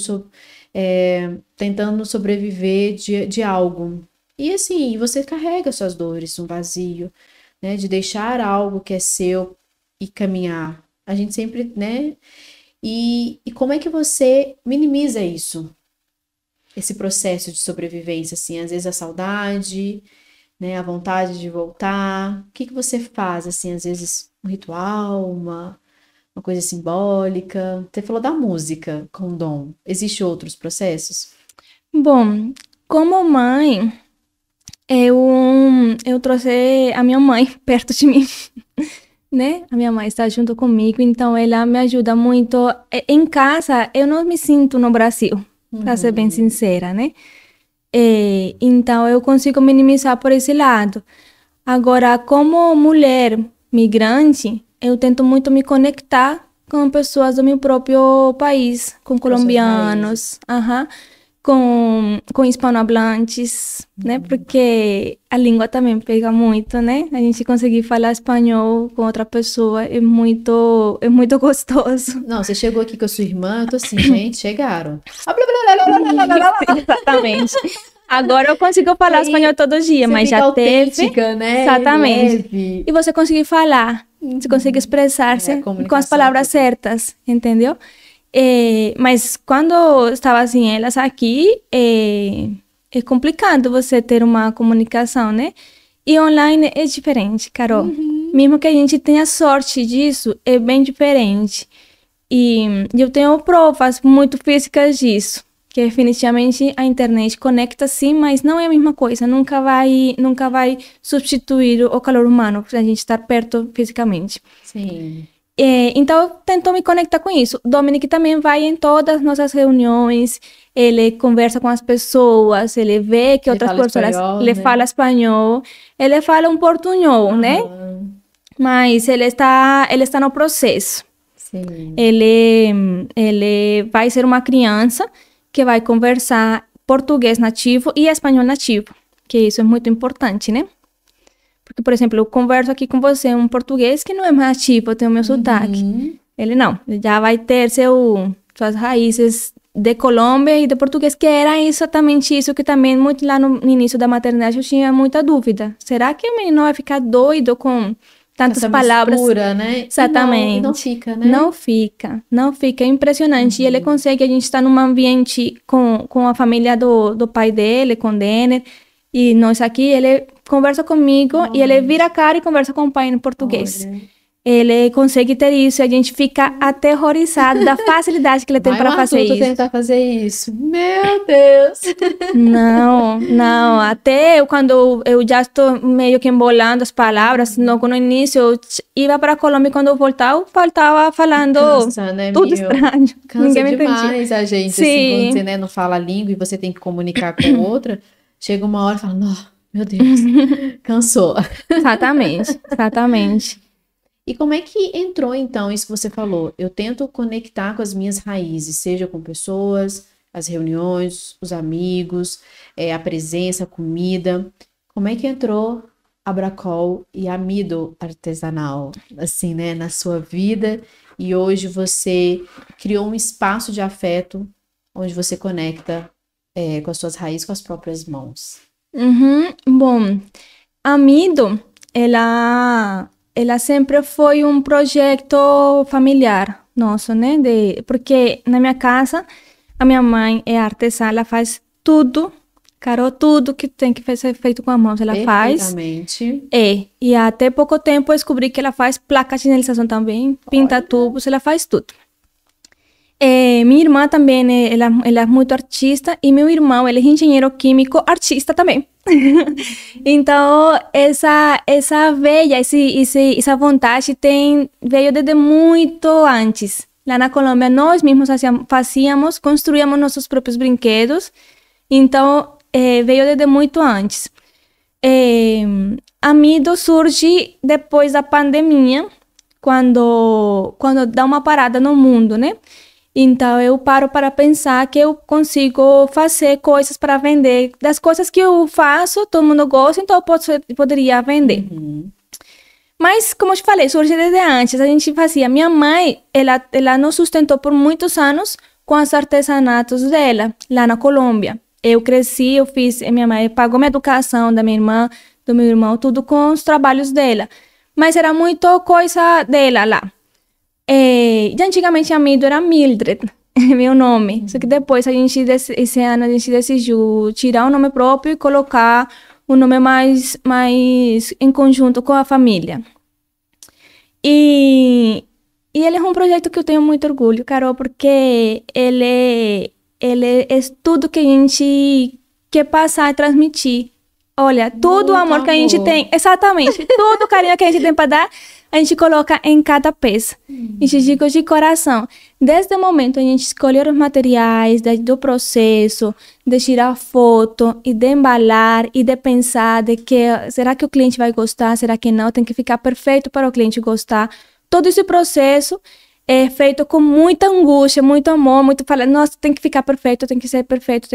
tentando sobreviver de algo. E assim, você carrega suas dores, um vazio, né? De deixar algo que é seu e caminhar. A gente sempre, né? E como é que você minimiza isso? Esse processo de sobrevivência, assim, às vezes a saudade, né? A vontade de voltar. O que você faz, assim, às vezes um ritual, uma coisa simbólica? Você falou da música com o Dom. Existem outros processos? Bom, como mãe, eu trouxe a minha mãe perto de mim, né? A minha mãe está junto comigo, então ela me ajuda muito. Em casa, eu não me sinto no Brasil, para ser bem sincera, né? Então, eu consigo minimizar por esse lado. Agora, como mulher migrante, eu tento muito me conectar com pessoas do meu próprio país, com colombianos, com hispanohablantes, né? Porque a língua também pega muito, né? A gente conseguir falar espanhol com outra pessoa é muito gostoso. Não, você chegou aqui com a sua irmã, eu tô assim, gente, chegaram. Exatamente. Agora eu consigo falar espanhol todo dia, mas já teve, né? Exatamente. Leve. E você conseguir falar, você consegue expressar-se com as palavras certas, entendeu? Mas quando estava assim, elas aqui, é complicado você ter uma comunicação, né? E online é diferente, Carol. Mesmo que a gente tenha sorte disso, é bem diferente. E eu tenho provas muito físicas disso, que definitivamente a internet conecta sim, mas não é a mesma coisa. Nunca vai substituir o calor humano, para a gente estar perto fisicamente. Sim. Então, eu tento me conectar com isso. O Dominique também vai em todas as nossas reuniões, ele conversa com as pessoas, ele vê que outras pessoas... Ele fala espanhol, ele fala um portunhol, né? Mas ele está no processo. Sim. Ele vai ser uma criança que vai conversar português nativo e espanhol nativo, que isso é muito importante, né? Porque, por exemplo, eu converso aqui com você um português que não é nativo, eu tenho meu sotaque. Ele não, ele já vai ter suas raízes de Colômbia e de português, que era exatamente isso que também, muito lá no início da maternidade, eu tinha muita dúvida. Será que o menino vai ficar doido com tantas Essa palavras? mistura, né? Exatamente. E não fica, né? Não fica, é impressionante. E ele consegue, a gente está num ambiente com a família do pai dele, com Denner, e nós aqui, ele conversa comigo e ele vira a cara e conversa com o pai em português. Olha. Ele consegue ter isso e a gente fica aterrorizado da facilidade que ele tem para fazer isso. tentar fazer isso. Meu Deus! Não. Até quando eu já estou meio que embolando as palavras, no início eu ia para a Colômbia e quando eu voltava falando Cansa, né, tudo estranho. Cansa Ninguém me demais entendia. a gente, Sim. assim, quando você, né, não fala a língua e você tem que comunicar com outra, chega uma hora e fala, não, meu Deus, cansou. Exatamente. E como é que entrou, então, isso que você falou? Eu tento conectar com as minhas raízes, seja com pessoas, as reuniões, os amigos, a presença, a comida. Como é que entrou Abracol e amido artesanal, assim, né, na sua vida? E hoje você criou um espaço de afeto onde você conecta com as suas raízes, com as próprias mãos. Bom, Amido, ela sempre foi um projeto familiar nosso, né? Porque na minha casa, a minha mãe é artesã, ela faz tudo, Carol, tudo que tem que ser feito com as mãos, ela faz. Perfeitamente. E até pouco tempo eu descobri que ela faz placa de sinalização também, pinta tubos, ela faz tudo. Minha irmã também, ela é muito artista, e meu irmão, ele é engenheiro químico, artista também. Então, essa veia, essa vontade veio desde muito antes. Lá na Colômbia, nós mesmos construíamos nossos próprios brinquedos. Então, veio desde muito antes. Amido surge depois da pandemia, quando dá uma parada no mundo, né? Então, eu paro para pensar que eu consigo fazer coisas para vender. Das coisas que eu faço, todo mundo gosta, então eu poderia vender. Mas, como eu te falei, surge desde antes. A gente fazia. Minha mãe, ela nos sustentou por muitos anos com os artesanatos dela, lá na Colômbia. Eu cresci, minha mãe pagou minha educação, da minha irmã, do meu irmão, tudo com os trabalhos dela. Mas era muito coisa dela lá. E antigamente amido era Mildred, meu nome. Só que depois esse ano a gente decidiu tirar o nome próprio e colocar um nome mais em conjunto com a família. E ele é um projeto que eu tenho muito orgulho, Carol, porque ele é tudo que a gente quer passar e transmitir. Olha, todo o amor que a gente tem, exatamente, todo o carinho que a gente tem para dar, a gente coloca em cada peça. E te digo de coração, desde o momento a gente escolher os materiais, do processo, de tirar foto e de embalar e de pensar de que será que o cliente vai gostar, será que não, tem que ficar perfeito para o cliente gostar. Todo esse processo é feito com muita angústia, muito amor, muito falar, nossa, tem que ficar perfeito, tem que ser perfeito,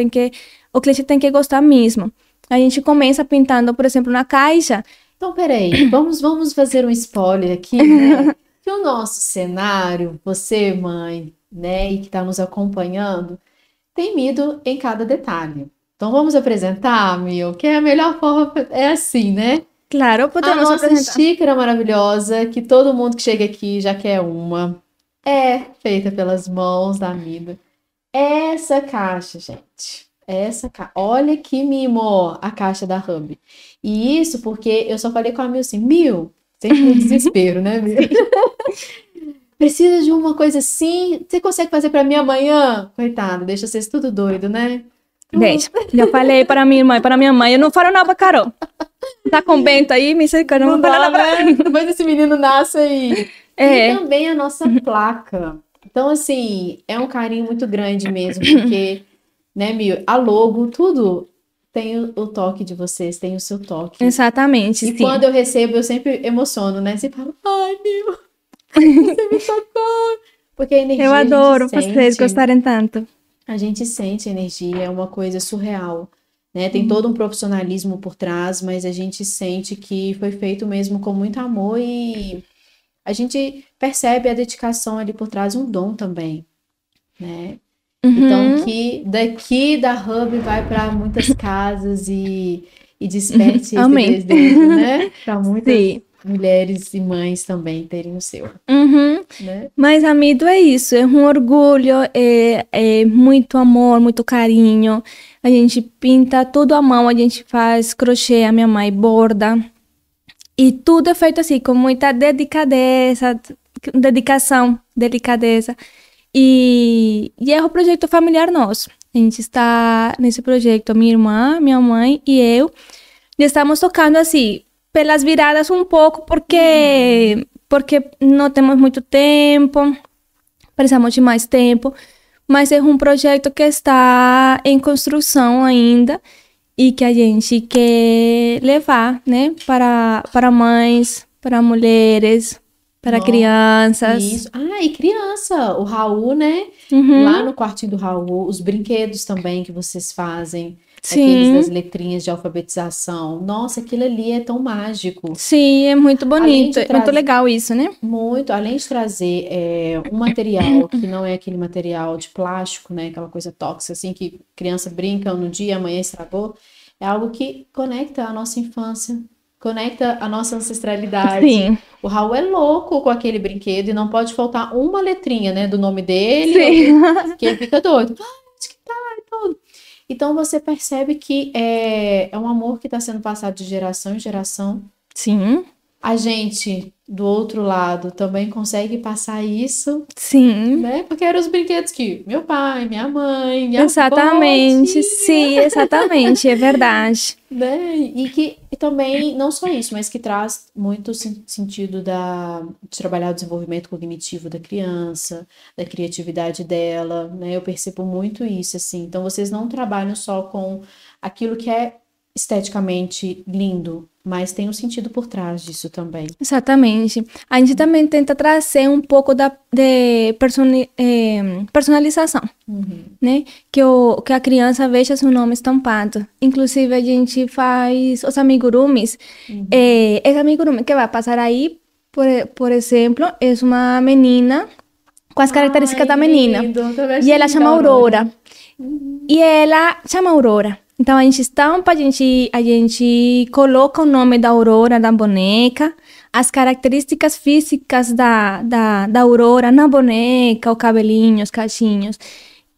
o cliente tem que gostar mesmo. A gente começa pintando, por exemplo, na caixa. Então, peraí, vamos fazer um spoiler aqui, né? Que o nosso cenário, você, mãe, né, e que está nos acompanhando, tem medo em cada detalhe. Então, vamos apresentar, Mil, que é a melhor forma, é assim, né? Claro, podemos a nossa apresentar. xícara maravilhosa, que todo mundo que chega aqui já quer uma, é feita pelas mãos da Amido. Essa caixa, gente. Olha que mimo a caixa da Hub. E isso porque eu só falei com a Mil assim, Mil, sempre no desespero, né, Mil? Precisa de uma coisa assim, você consegue fazer para mim amanhã? Coitado, deixa vocês tudo doido, né? Gente, já falei para minha irmã e para minha mãe, eu não falo nada pra Carol. Tá com Bento aí, me sei que eu não vou falar nada pra... Depois esse menino nasce aí. E também a nossa placa. Então, assim, é um carinho muito grande mesmo, porque... Né, Mil? A logo, tudo tem o toque de vocês, tem o seu toque. Exatamente, e sim. Quando eu recebo, eu sempre emociono, né? Você fala, ai, Mil, você me tocou. Porque a energia eu adoro vocês gostarem tanto. A gente sente a energia, é uma coisa surreal, né? Tem todo um profissionalismo por trás, mas a gente sente que foi feito mesmo com muito amor e a gente percebe a dedicação ali por trás, um dom também, né? Então, que daqui da Hub vai para muitas casas e desperte esse desejo, né? Para muitas mulheres e mães também terem o seu. Né? Mas, amigo, é isso. É um orgulho, é muito amor, muito carinho. A gente pinta tudo à mão, a gente faz crochê, a minha mãe borda. E tudo é feito assim, com muita dedicação, delicadeza. E é o projeto familiar nosso. A gente está nesse projeto, minha irmã, minha mãe e eu. E estamos tocando assim, pelas viradas um pouco, porque não temos muito tempo, precisamos de mais tempo. Mas é um projeto que está em construção ainda e que a gente quer levar, né, para mães, para mulheres, para crianças. Isso. E criança, o Raul, né? Lá no quartinho do Raul, os brinquedos também que vocês fazem, aqueles das letrinhas de alfabetização. Nossa, aquilo ali é tão mágico. Sim, é muito bonito, é muito legal isso, né? Muito, além de trazer um material que não é aquele material de plástico, né? Aquela coisa tóxica, assim, que criança brinca no dia, amanhã estragou. É algo que conecta a nossa infância, conecta a nossa ancestralidade. Sim. O Raul é louco com aquele brinquedo e não pode faltar uma letrinha, né, do nome dele, que ele fica doido. Onde que tá? E tudo. Então você percebe que é um amor que está sendo passado de geração em geração. Sim. A gente, do outro lado, também consegue passar isso. Sim. Né? Porque eram os brinquedos que meu pai, minha mãe, minha Exatamente, avó, sim, exatamente, é verdade. Né? E também, não só isso, mas que traz muito sentido de trabalhar o desenvolvimento cognitivo da criança, da criatividade dela, né? Eu percebo muito isso, assim. Então, vocês não trabalham só com aquilo que é esteticamente lindo, mas tem um sentido por trás disso também. Exatamente. A gente também tenta trazer um pouco de personalização, né? Que a criança veja seu nome estampado. Inclusive, a gente faz os amigurumis. Esse amigurumi que vai passar aí, por exemplo, é uma menina com as características da menina. Lindo. E ela chama Aurora. E ela chama Aurora. Então, a gente estampa, a gente coloca o nome da Aurora na boneca, as características físicas da Aurora na boneca, o cabelinho, os cachinhos.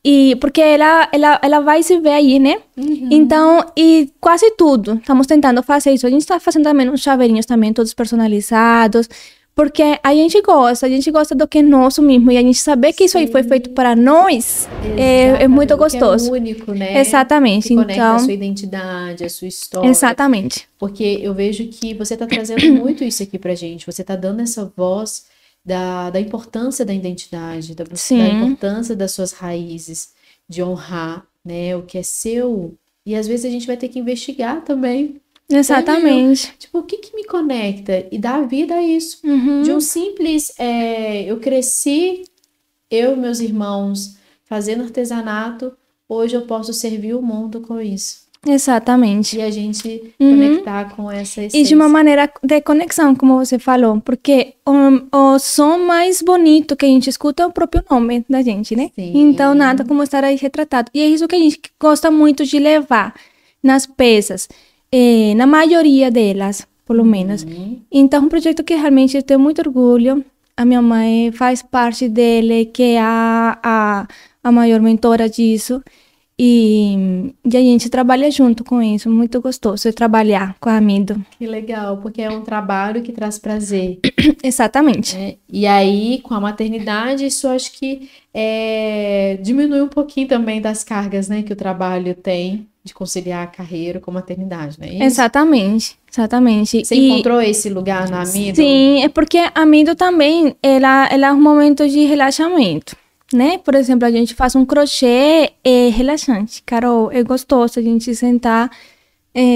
E porque ela vai se ver aí, né? Então, e quase tudo. Estamos tentando fazer isso. A gente está fazendo também uns chaveirinhos também, todos personalizados. Porque a gente gosta do que é nosso mesmo. E a gente saber que isso aí foi feito para nós é muito gostoso. É único, né? Exatamente. Que conecta então, a sua identidade, a sua história. Exatamente. Porque eu vejo que você está trazendo muito isso aqui pra gente. Você está dando essa voz da importância da identidade, da importância das suas raízes, de honrar, né, o que é seu. E às vezes a gente vai ter que investigar também. Exatamente. Tipo, o que me conecta? E dar vida a isso. De um simples, eu cresci, eu e meus irmãos, fazendo artesanato, hoje eu posso servir o mundo com isso. Exatamente. E a gente conectar com essa essência. E de uma maneira de conexão, como você falou, porque o som mais bonito que a gente escuta é o próprio nome da gente, né? Sim. Então, nada como estar aí retratado. E é isso que a gente gosta muito de levar nas peças. Na maioria delas, pelo menos. Então, é um projeto que realmente eu tenho muito orgulho. A minha mãe faz parte dele, que é a maior mentora disso. E a gente trabalha junto com isso. Muito gostoso trabalhar com a Amido. Que legal, porque é um trabalho que traz prazer. Exatamente. E aí, com a maternidade, isso acho que diminui um pouquinho também das cargas, né, que o trabalho tem de conciliar a carreira com a maternidade, não é isso? Exatamente. Você encontrou esse lugar na Amido? Sim, é porque a Amido também, ela é um momento de relaxamento, né? Por exemplo, a gente faz um crochê relaxante. Carol, é gostoso a gente sentar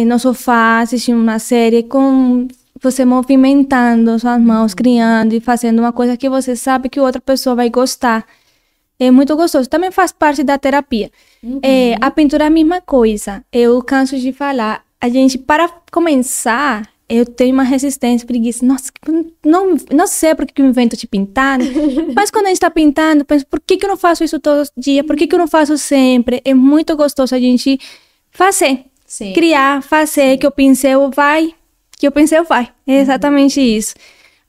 no sofá, assistir uma série com você movimentando suas mãos, criando e fazendo uma coisa que você sabe que outra pessoa vai gostar. É muito gostoso. Também faz parte da terapia. A pintura é a mesma coisa. Eu canso de falar. A gente, para começar, eu tenho uma resistência, preguiça. Nossa, não sei por que eu invento de pintar. Mas quando a gente tá pintando, penso, por que eu não faço isso todo dia? Por que eu não faço sempre? É muito gostoso a gente fazer. Sim. Criar, fazer, que o pincel vai. É exatamente isso.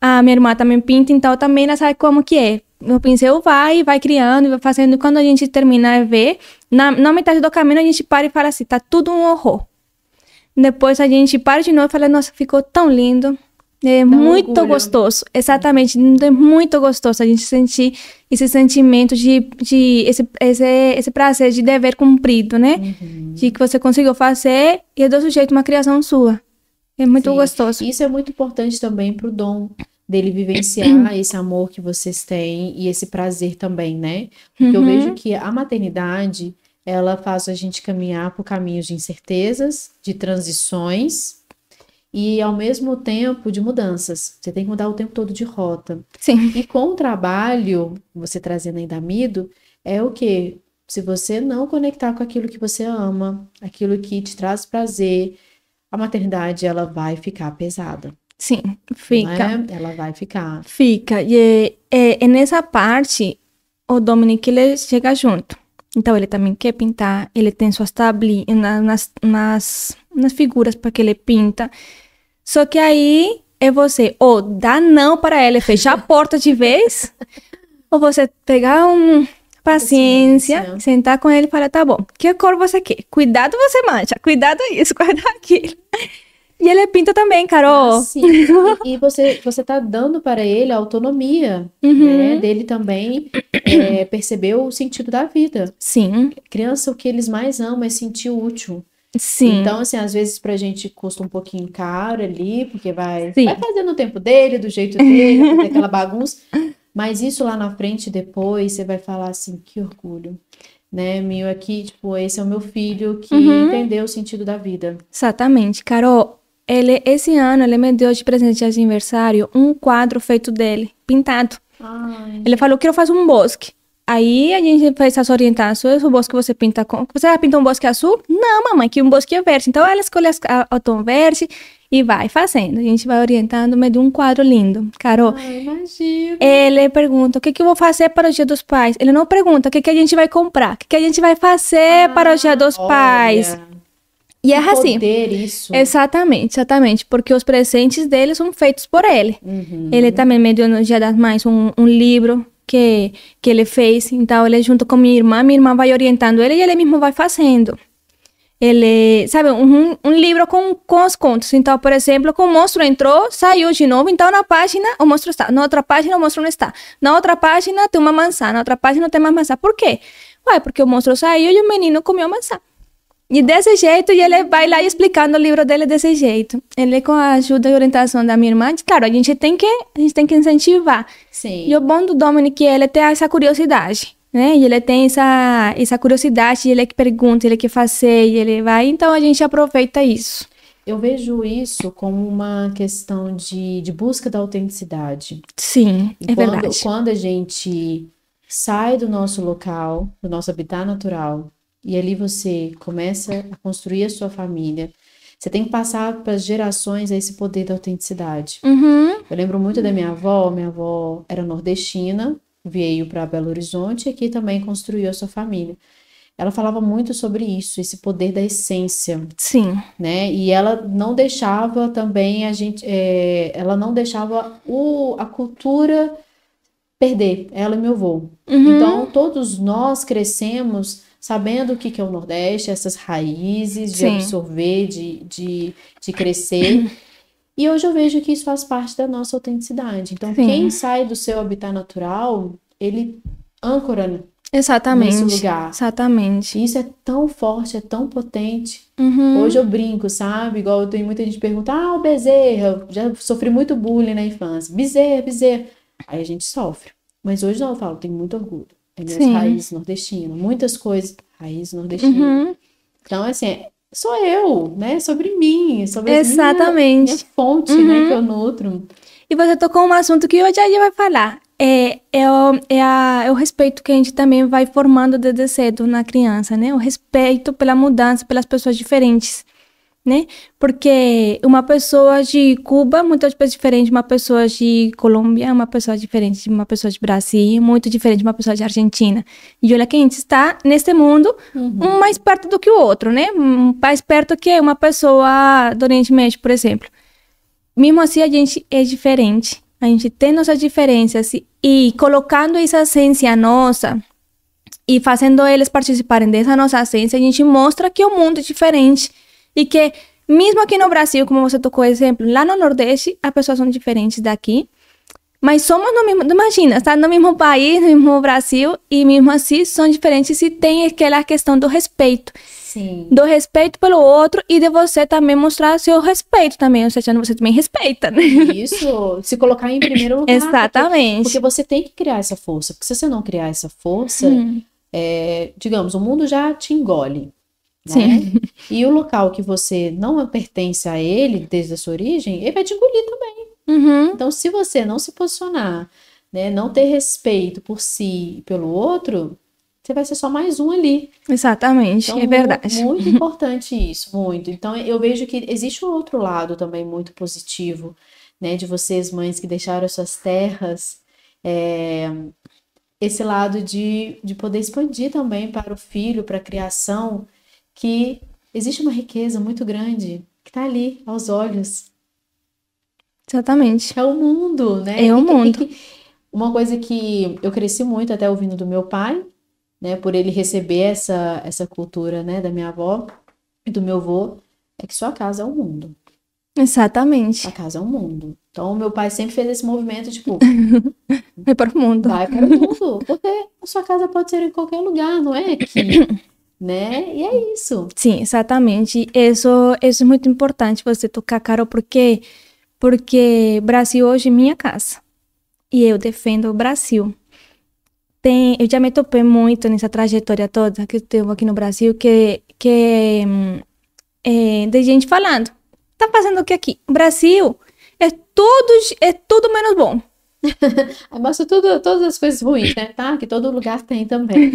A minha irmã também pinta, então também ela sabe como que é. O pincel vai criando e vai fazendo. E quando a gente termina de ver, na metade do caminho a gente para e fala assim, tá tudo um horror. Depois a gente para de novo e fala, nossa, ficou tão lindo. É muito orgulho. Gostoso. Exatamente. É muito gostoso a gente sentir esse sentimento esse prazer de dever cumprido, né? De que você conseguiu fazer e é do jeito uma criação sua. É muito gostoso. Isso é muito importante também pro Dom, dele vivenciar esse amor que vocês têm e esse prazer também, né? Porque eu vejo que a maternidade, ela faz a gente caminhar por caminhos de incertezas, de transições e, ao mesmo tempo, de mudanças. Você tem que mudar o tempo todo de rota. Sim. E com o trabalho, você trazendo ainda Mido, é o quê? Se você não conectar com aquilo que você ama, aquilo que te traz prazer, a maternidade, ela vai ficar pesada. Sim, fica. Né? Ela vai ficar. Fica. E nessa parte, o Dominic, ele chega junto. Então, ele também quer pintar. Ele tem suas tabelinhas nas figuras para que ele pinta. Só que aí, é você ou dá não para ele, fechar a porta de vez, ou você pegar paciência, sentar com ele e falar, tá bom, que cor você quer? Cuidado você mancha, cuidado isso, cuidado aquilo. E ele pinta também, Carol. Sim. E você tá dando para ele a autonomia, né? Dele também perceber o sentido da vida. Sim. Criança, o que eles mais amam é sentir útil. Sim. Então, assim, às vezes pra gente custa um pouquinho caro ali, porque vai fazendo o tempo dele, do jeito dele, fazer aquela bagunça. Mas isso lá na frente, depois, você vai falar assim, que orgulho, né? Meu aqui, tipo, esse é o meu filho que entendeu o sentido da vida. Exatamente. Carol, esse ano, ele me deu de presente de aniversário um quadro feito dele, pintado. Ai. Ele falou, quero fazer um bosque. Aí a gente fez as orientações, o bosque você pinta com... Você vai pintar um bosque azul? Não, mamãe, que um bosque é verde. Então ela escolhe o tom verde e vai fazendo. A gente vai orientando, me deu um quadro lindo. Carol, imagina. Ele pergunta, o que eu vou fazer para o Dia dos Pais? Ele não pergunta, o que a gente vai comprar? O que a gente vai fazer para o Dia dos Pais? E é assim. Poder isso. Exatamente, porque os presentes dele são feitos por ele. Ele também me deu no Dia das Mães um livro que ele fez, então ele junto com minha irmã vai orientando ele e ele mesmo vai fazendo. Ele, sabe, um livro com os contos. Então, por exemplo, quando o monstro entrou, saiu de novo, então na página o monstro está, na outra página o monstro não está, na outra página tem uma maçã, na outra página não tem mais maçã. Por quê? Ué, porque o monstro saiu e o menino comeu a maçã. E desse jeito, e ele vai lá explicando o livro dele desse jeito. Ele, com a ajuda e orientação da minha irmã, claro, a gente tem que incentivar. Sim. E o bom do Dominic é ele ter essa curiosidade, né? E ele tem essa curiosidade, ele que pergunta, ele que fazer, e ele vai. Então, a gente aproveita isso. Eu vejo isso como uma questão de busca da autenticidade. Sim, é verdade. Quando a gente sai do nosso local, do nosso habitat natural, e ali você começa a construir a sua família, você tem que passar para as gerações esse poder da autenticidade. Eu lembro muito da minha avó era nordestina, veio para Belo Horizonte e aqui também construiu a sua família. Ela falava muito sobre isso, esse poder da essência. Sim. Né? E ela não deixava também ela não deixava a cultura perder, ela e meu avô. Então, todos nós crescemos sabendo o que é o Nordeste, essas raízes de absorver, de crescer. E hoje eu vejo que isso faz parte da nossa autenticidade. Então, quem sai do seu habitat natural, ele âncora nesse lugar. Exatamente. E isso é tão forte, é tão potente. Hoje eu brinco, sabe? Igual tem muita gente que pergunta, o Bezerra, já sofri muito bullying na infância. Bezerra. Aí a gente sofre. Mas hoje não, eu falo, tenho muito orgulho. É minhas raízes nordestinas, muitas coisas, raízes nordestinas. Então, assim, sou eu, né? Sobre mim, sobre minha fonte, né? Que eu nutro. E você tocou um assunto que hoje a gente vai falar. É o respeito que a gente também vai formando desde cedo na criança, né? O respeito pela mudança, pelas pessoas diferentes, né? Porque uma pessoa de Cuba, muitas vezes diferente de uma pessoa de Colômbia, uma pessoa diferente de uma pessoa de Brasil, muito diferente de uma pessoa de Argentina. E olha que a gente está neste mundo um mais perto do que o outro, né? Mais perto que uma pessoa do Oriente Médio, por exemplo. Mesmo assim, a gente é diferente. A gente tem nossas diferenças e colocando essa essência nossa e fazendo eles participarem dessa nossa essência, a gente mostra que o mundo é diferente. E que, mesmo aqui no Brasil, como você tocou exemplo, lá no Nordeste, as pessoas são diferentes daqui. Mas somos no mesmo, imagina, está no mesmo país, no mesmo Brasil, e mesmo assim são diferentes e tem aquela questão do respeito. Sim. Do respeito pelo outro e de você também mostrar seu respeito também, ou seja, você também respeita, né? Isso, se colocar em primeiro lugar. Exatamente. Porque você tem que criar essa força, porque se você não criar essa força, digamos, o mundo já te engole. Né? Sim. E o local que você não pertence a ele desde a sua origem, ele vai te engolir também. Então, se você não se posicionar, né, não ter respeito por si e pelo outro, você vai ser só mais um ali. Exatamente, Então, é verdade. Muito importante isso, muito. Então, eu vejo que existe um outro lado também muito positivo, né, de vocês, mães, que deixaram suas terras, esse lado de poder expandir também para o filho, para a criação, que existe uma riqueza muito grande que está ali, aos olhos. Exatamente. É o mundo, né? É o mundo. Uma coisa que eu cresci muito até ouvindo do meu pai, né? Por ele receber essa cultura, né? Da minha avó e do meu avô, é que sua casa é o mundo. Exatamente. Sua casa é o mundo. Então, o meu pai sempre fez esse movimento, tipo... Vai para o mundo. Vai para o mundo. Porque a sua casa pode ser em qualquer lugar, não é aqui. Né? E é isso. Sim, exatamente. Isso é muito importante você tocar, Carol, porque Brasil hoje é minha casa. E eu defendo o Brasil. Eu já me topei muito nessa trajetória toda que eu tenho aqui no Brasil, de gente falando, tá fazendo o que aqui? O Brasil é tudo menos bom. Mostra todas as coisas ruins, né? Tá? Que todo lugar tem também.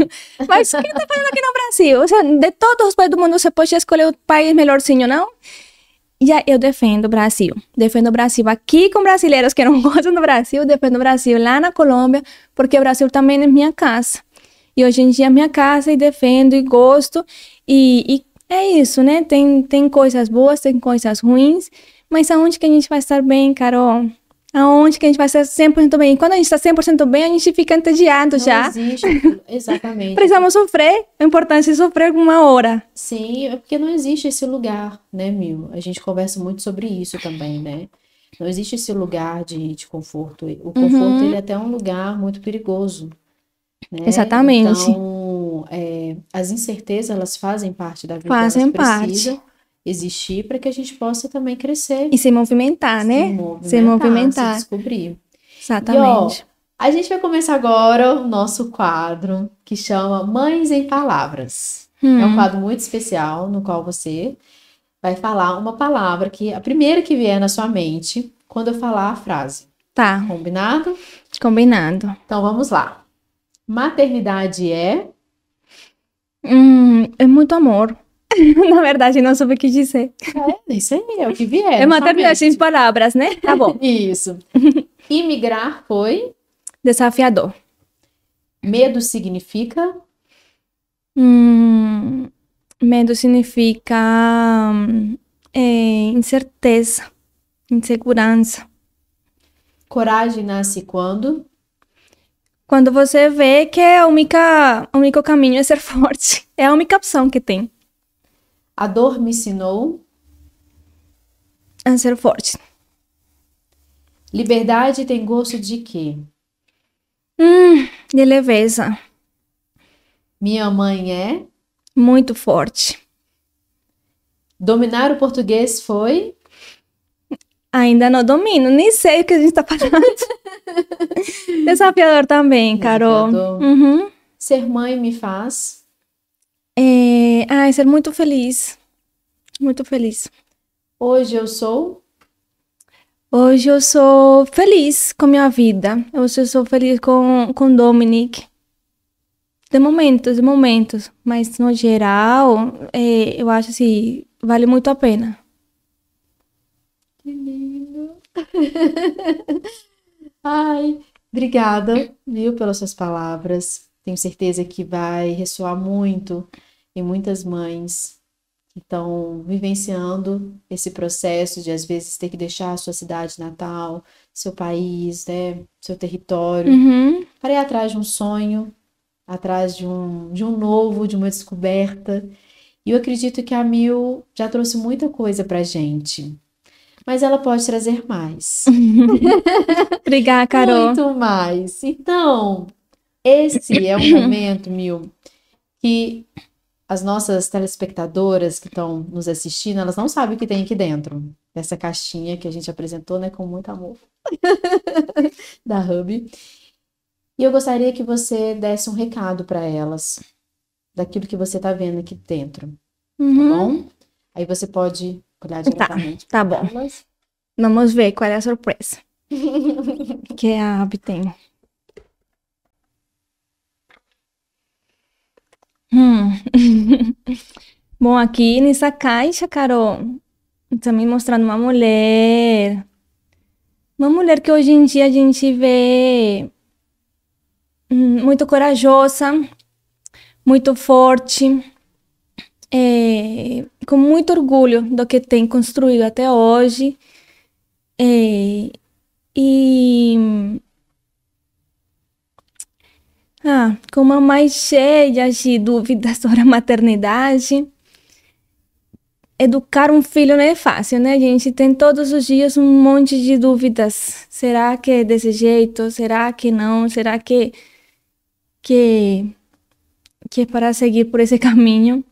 Mas o que tá fazendo aqui no Brasil? Ou seja, de todos os países do mundo, você pode escolher o país melhorzinho, não? Já eu defendo o Brasil. Defendo o Brasil aqui com brasileiros que não gostam do Brasil. Defendo o Brasil lá na Colômbia, porque o Brasil também é minha casa. E hoje em dia é minha casa e defendo e gosto. E é isso, né? Tem coisas boas, tem coisas ruins. Mas aonde que a gente vai estar bem, Carol? Aonde que a gente vai estar 100% bem? Quando a gente está 100% bem, a gente fica entediado já. Não existe, exatamente. Precisamos sofrer. É importante sofrer uma hora. Sim, é porque não existe esse lugar, né, Mil? A gente conversa muito sobre isso também, né? Não existe esse lugar de conforto. O conforto, ele é até um lugar muito perigoso, né? Exatamente. Então, as incertezas, elas fazem parte da vida. Fazem elas precisam existir para que a gente possa também crescer. E se movimentar, né? Se movimentar. Se descobrir. Exatamente. E, ó, a gente vai começar agora o nosso quadro que chama Mães em Palavras. É um quadro muito especial no qual você vai falar uma palavra a primeira que vier na sua mente quando eu falar a frase. Tá. Combinado? Combinado. Então vamos lá. Maternidade é muito amor. Na verdade, não soube o que dizer. Isso aí, é o que vier. É maternidade em palavras, né? Tá bom. Isso. Imigrar foi? Desafiador. Medo significa? Medo significa incerteza, insegurança. Coragem nasce quando? Quando você vê que o único caminho é ser forte. É a única opção que tem. A dor me ensinou? A ser forte. Liberdade tem gosto de quê? De leveza. Minha mãe é? Muito forte. Dominar o português foi? Ainda não domino, nem sei o que a gente tá falando. Desafiador também, Carol. Desafiador. Ser mãe me faz? Ser muito feliz. Muito feliz. Hoje eu sou? Hoje eu sou feliz com minha vida. Hoje eu sou feliz com Dominic. De momentos. Mas no geral, eu acho assim, vale muito a pena. Que lindo. Ai, obrigada, viu, pelas suas palavras. Tenho certeza que vai ressoar muito em muitas mães que estão vivenciando esse processo de, às vezes, ter que deixar a sua cidade natal, seu país, né, seu território, Uhum. para ir atrás de um sonho, atrás de um novo, de uma descoberta. E eu acredito que a Mil já trouxe muita coisa pra gente, mas ela pode trazer mais, Obrigada, Carol. muito mais. Então, esse é um momento, Mil, que as nossas telespectadoras que estão nos assistindo, elas não sabem o que tem aqui dentro dessa caixinha que a gente apresentou, né, com muito amor, da Hub. E eu gostaria que você desse um recado para elas, daquilo que você está vendo aqui dentro, tá Uhum. bom? Aí você pode olhar Tá, diretamente tá para bom. elas. Vamos ver qual é a surpresa que a Abby tem. Bom, aqui nessa caixa, Carol, tá me mostrando uma mulher. Uma mulher que hoje em dia a gente vê muito corajosa, muito forte, com muito orgulho do que tem construído até hoje. E com uma mãe cheia de dúvidas sobre a maternidade. Educar um filho não é fácil, né? A gente tem todos os dias um monte de dúvidas. Será que é desse jeito? Será que não? Será que é para seguir por esse caminho?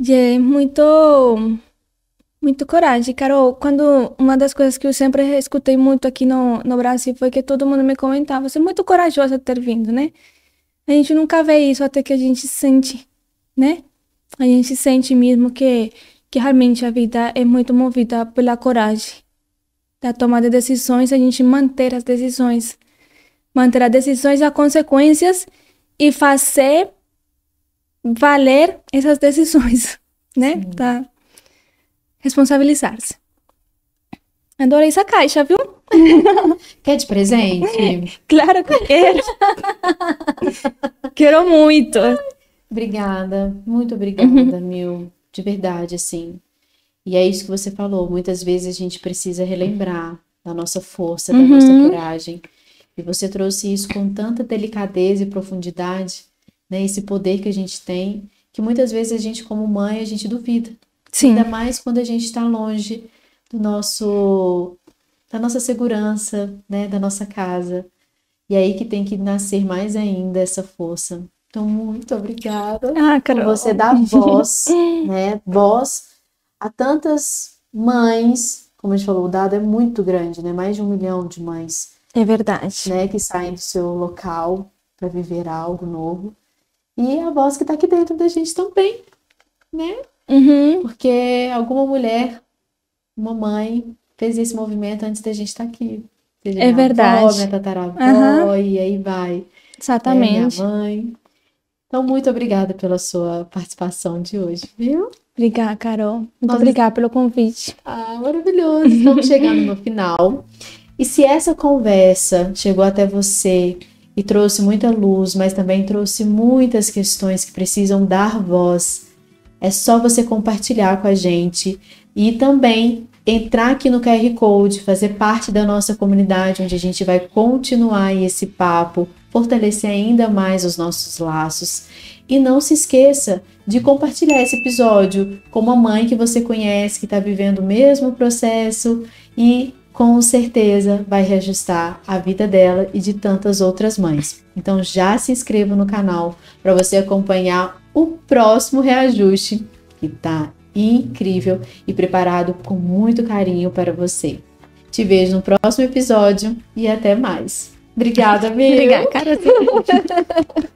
E é muito coragem, Carol. Quando uma das coisas que eu sempre escutei muito aqui no Brasil foi que todo mundo me comentava: você é muito corajosa de ter vindo, né? A gente nunca vê isso até que a gente sente, né? A gente sente mesmo que realmente a vida é muito movida pela coragem da tomada de decisões, a gente manter as decisões e as consequências e fazer valer essas decisões, né? Tá? Responsabilizar-se. Adorei essa caixa, viu? Quer de presente? Claro que eu quero. Quero muito. Obrigada, muito obrigada, Mil, de verdade, assim. E é isso que você falou, muitas vezes a gente precisa relembrar da nossa força, da nossa coragem. E você trouxe isso com tanta delicadeza e profundidade, né? Esse poder que a gente tem, que muitas vezes a gente, como mãe, a gente duvida. Sim. Ainda mais quando a gente está longe da nossa segurança, né? Da nossa casa. E aí que tem que nascer mais ainda essa força. Então, muito obrigada por Carol. você dar voz, né? Voz a tantas mães, como a gente falou, o dado é muito grande, né? Mais de 1 milhão de mães. É verdade. Né? Que saem do seu local para viver algo novo. E a voz que está aqui dentro da gente também, né? Porque alguma mulher, uma mãe, fez esse movimento antes da gente estar aqui. Seja É verdade. Avó, minha tataravó, e aí vai. Exatamente. Minha mãe. Então, muito obrigada pela sua participação de hoje, viu? Obrigada, Carol. Muito obrigada pelo convite. Maravilhoso. Estamos chegando no final. E se essa conversa chegou até você e trouxe muita luz, mas também trouxe muitas questões que precisam dar voz, é só você compartilhar com a gente e também entrar aqui no QR Code, fazer parte da nossa comunidade, onde a gente vai continuar esse papo, fortalecer ainda mais os nossos laços. E não se esqueça de compartilhar esse episódio com uma mãe que você conhece, que está vivendo o mesmo processo e com certeza vai reajustar a vida dela e de tantas outras mães. Então já se inscreva no canal para você acompanhar o próximo reajuste, que está incrível e preparado com muito carinho para você. Te vejo no próximo episódio e até mais. Obrigada, amiga. Obrigada, Carol.